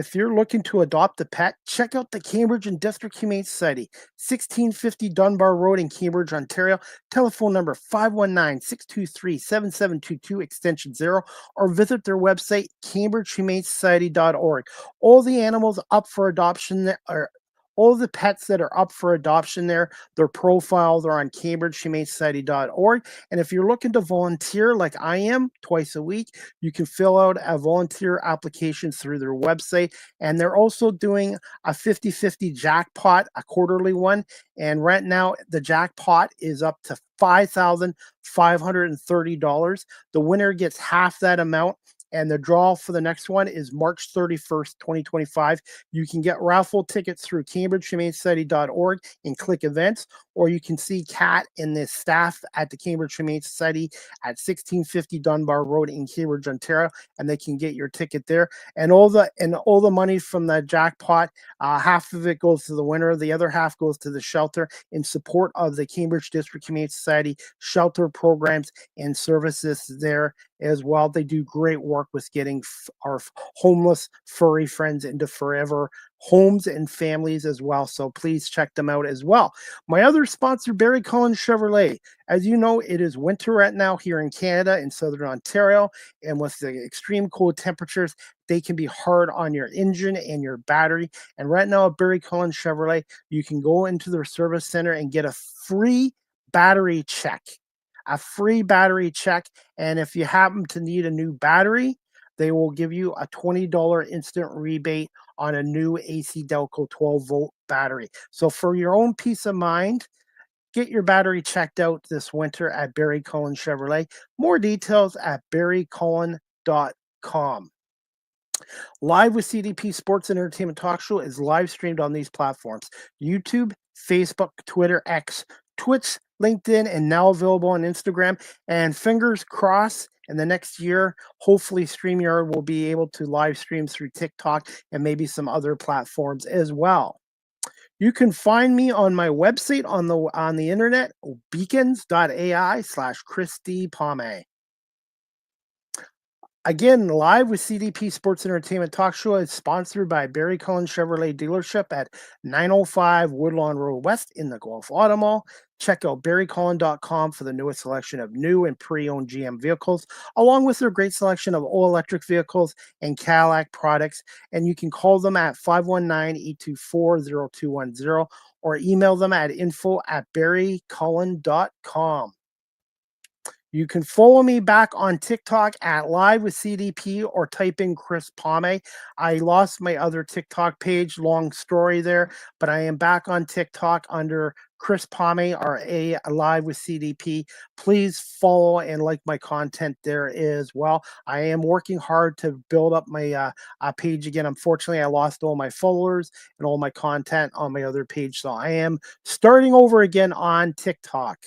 If you're looking to adopt a pet, check out the Cambridge and District Humane Society, 1650 Dunbar Road in Cambridge, Ontario. Telephone number 519-623-7722, extension 0, or visit their website, cambridgehumanesociety.org. All the animals up for adoption there are all the pets that are up for adoption there, their profiles are on cambridgehumanesociety.org. And if you're looking to volunteer like I am twice a week, you can fill out a volunteer application through their website. And they're also doing a 50-50 jackpot, a quarterly one. And right now, the jackpot is up to $5,530. The winner gets half that amount. And the draw for the next one is March 31st, 2025. You can get raffle tickets through cambridgehumanesociety.org and click events, or you can see Kat and the staff at the Cambridge Humane Society at 1650 Dunbar Road in Cambridge, Ontario, and they can get your ticket there. And all the money from the jackpot, half of it goes to the winner, the other half goes to the shelter in support of the Cambridge District Humane Society shelter programs and services there as well. They do great work with getting our homeless furry friends into forever homes and families as well. So please check them out as well. My other sponsor, Barry Cullen Chevrolet. As you know, it is winter right now here in Canada, in Southern Ontario, and with the extreme cold temperatures, they can be hard on your engine and your battery. And right now at Barry Cullen Chevrolet, you can go into their service center and get a free battery check. A free battery check. And if you happen to need a new battery, they will give you a $20 instant rebate on a new AC Delco 12-volt battery. So for your own peace of mind, get your battery checked out this winter at Barry Cullen Chevrolet. More details at barrycullen.com. Live with CDP Sports and Entertainment Talk Show is live streamed on these platforms: YouTube, Facebook, Twitter, X, Twitch, LinkedIn, and now available on Instagram. And fingers crossed, in the next year, hopefully StreamYard will be able to live stream through TikTok and maybe some other platforms as well. You can find me on my website on the internet, beacons.ai/Christy Palme. Again, live with CDP Sports Entertainment Talk Show is sponsored by Barry Cullen Chevrolet Dealership at 905 Woodlawn Road West in the Gulf Auto Mall. Check out barrycullen.com for the newest selection of new and pre-owned GM vehicles, along with their great selection of all-electric vehicles and Cadillac products. And you can call them at 519-824-0210 or email them at info@barrycullen.com. You can follow me back on TikTok at Live with CDP or type in Chris Palme. I lost my other TikTok page, long story there, but I am back on TikTok under Chris Palme or a Live with CDP. Please follow and like my content there as well. I am working hard to build up my page again. Unfortunately, I lost all my followers and all my content on my other page, so I am starting over again on TikTok.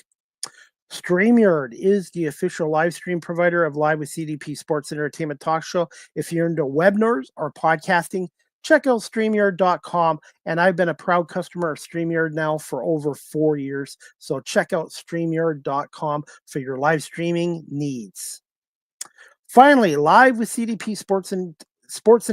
StreamYard is the official live stream provider of Live with CDP Sports and Entertainment Talk Show. If you're into webinars or podcasting, check out StreamYard.com. And I've been a proud customer of StreamYard now for over 4 years. So check out StreamYard.com for your live streaming needs. Finally, Live with CDP Sports and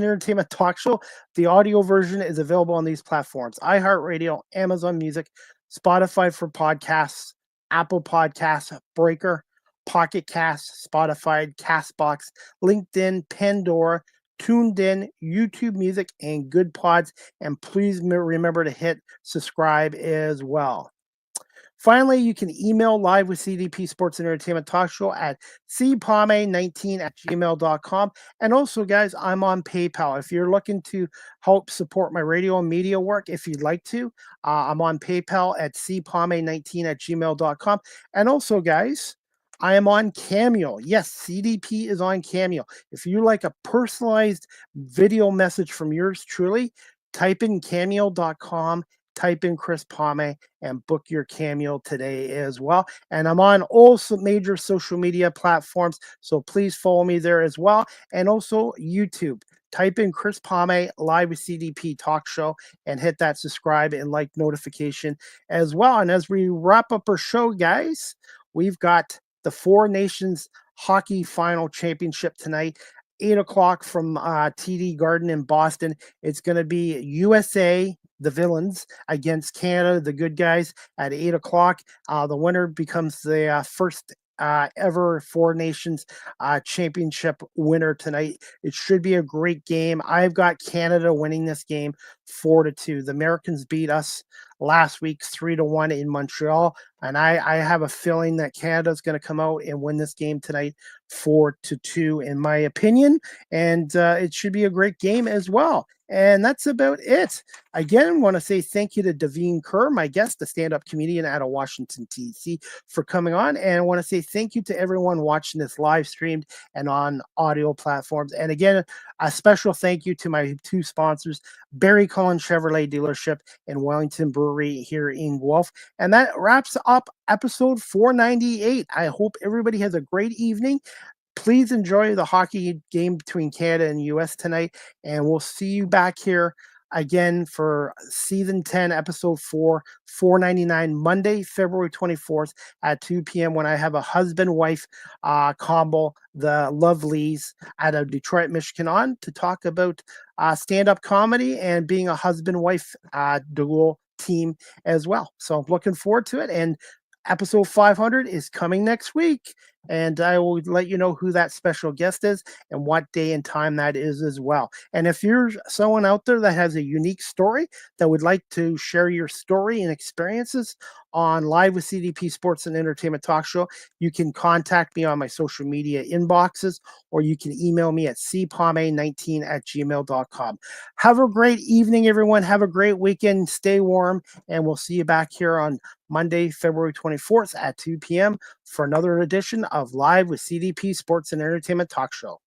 Entertainment Talk Show. The audio version is available on these platforms: iHeartRadio, Amazon Music, Spotify for podcasts, Apple Podcasts, Breaker, Pocket Cast, Spotify, Castbox, LinkedIn, Pandora, TuneIn, YouTube Music, and Good Pods. And please remember to hit subscribe as well. Finally, you can email Live with CDP Sports and Entertainment Talk Show at cpalme19@gmail.com. And also, guys, I'm on PayPal. If you're looking to help support my radio and media work, if you'd like to, I'm on PayPal at cpalme19@gmail.com. And also, guys, I am on Cameo. Yes, CDP is on Cameo. If you like a personalized video message from yours truly, type in cameo.com. Type in Chris Palme and book your Cameo today as well. And I'm on all major social media platforms, so please follow me there as well. And also YouTube. Type in Chris Palme Live with CDP Talk Show and hit that subscribe and like notification as well. And as we wrap up our show, guys, we've got the Four Nations Hockey Final Championship tonight 8 o'clock from TD Garden in Boston. It's going to be USA, the villains, against Canada, the good guys, at 8 o'clock. The winner becomes the first ever Four Nations championship winner tonight. It should be a great game. I've got Canada winning this game 4-2. The Americans beat us last week 3-1 in Montreal, and I have a feeling that Canada's going to come out and win this game tonight 4-2, in my opinion. And it should be a great game as well. And that's about it. Again, want to say thank you to Davine Kerr, my guest, the stand-up comedian out of Washington, D.C., for coming on. And I want to say thank you to everyone watching this live streamed and on audio platforms. And again, a special thank you to my two sponsors, Barry Cullen Chevrolet Dealership and Wellington Brewery here in Guelph. And that wraps up episode 498. I hope everybody has a great evening. Please enjoy the hockey game between Canada and US tonight, and we'll see you back here again for season 10, episode 4, 499, Monday, February 24th at 2 p.m. when I have a husband-wife combo, the Lovelies out of Detroit, Michigan, on to talk about stand-up comedy and being a husband-wife dual team as well. So I'm looking forward to it, and episode 500 is coming next week, and I will let you know who that special guest is and what day and time that is as well. And if you're someone out there that has a unique story that would like to share your story and experiences on Live with CDP Sports and Entertainment Talk Show, you can contact me on my social media inboxes, or you can email me at cpame19@gmail.com. Have a great evening, everyone. Have a great weekend. Stay warm, and we'll see you back here on Monday, February 24th at 2 p.m. for another edition of Live with CDP Sports and Entertainment Talk Show.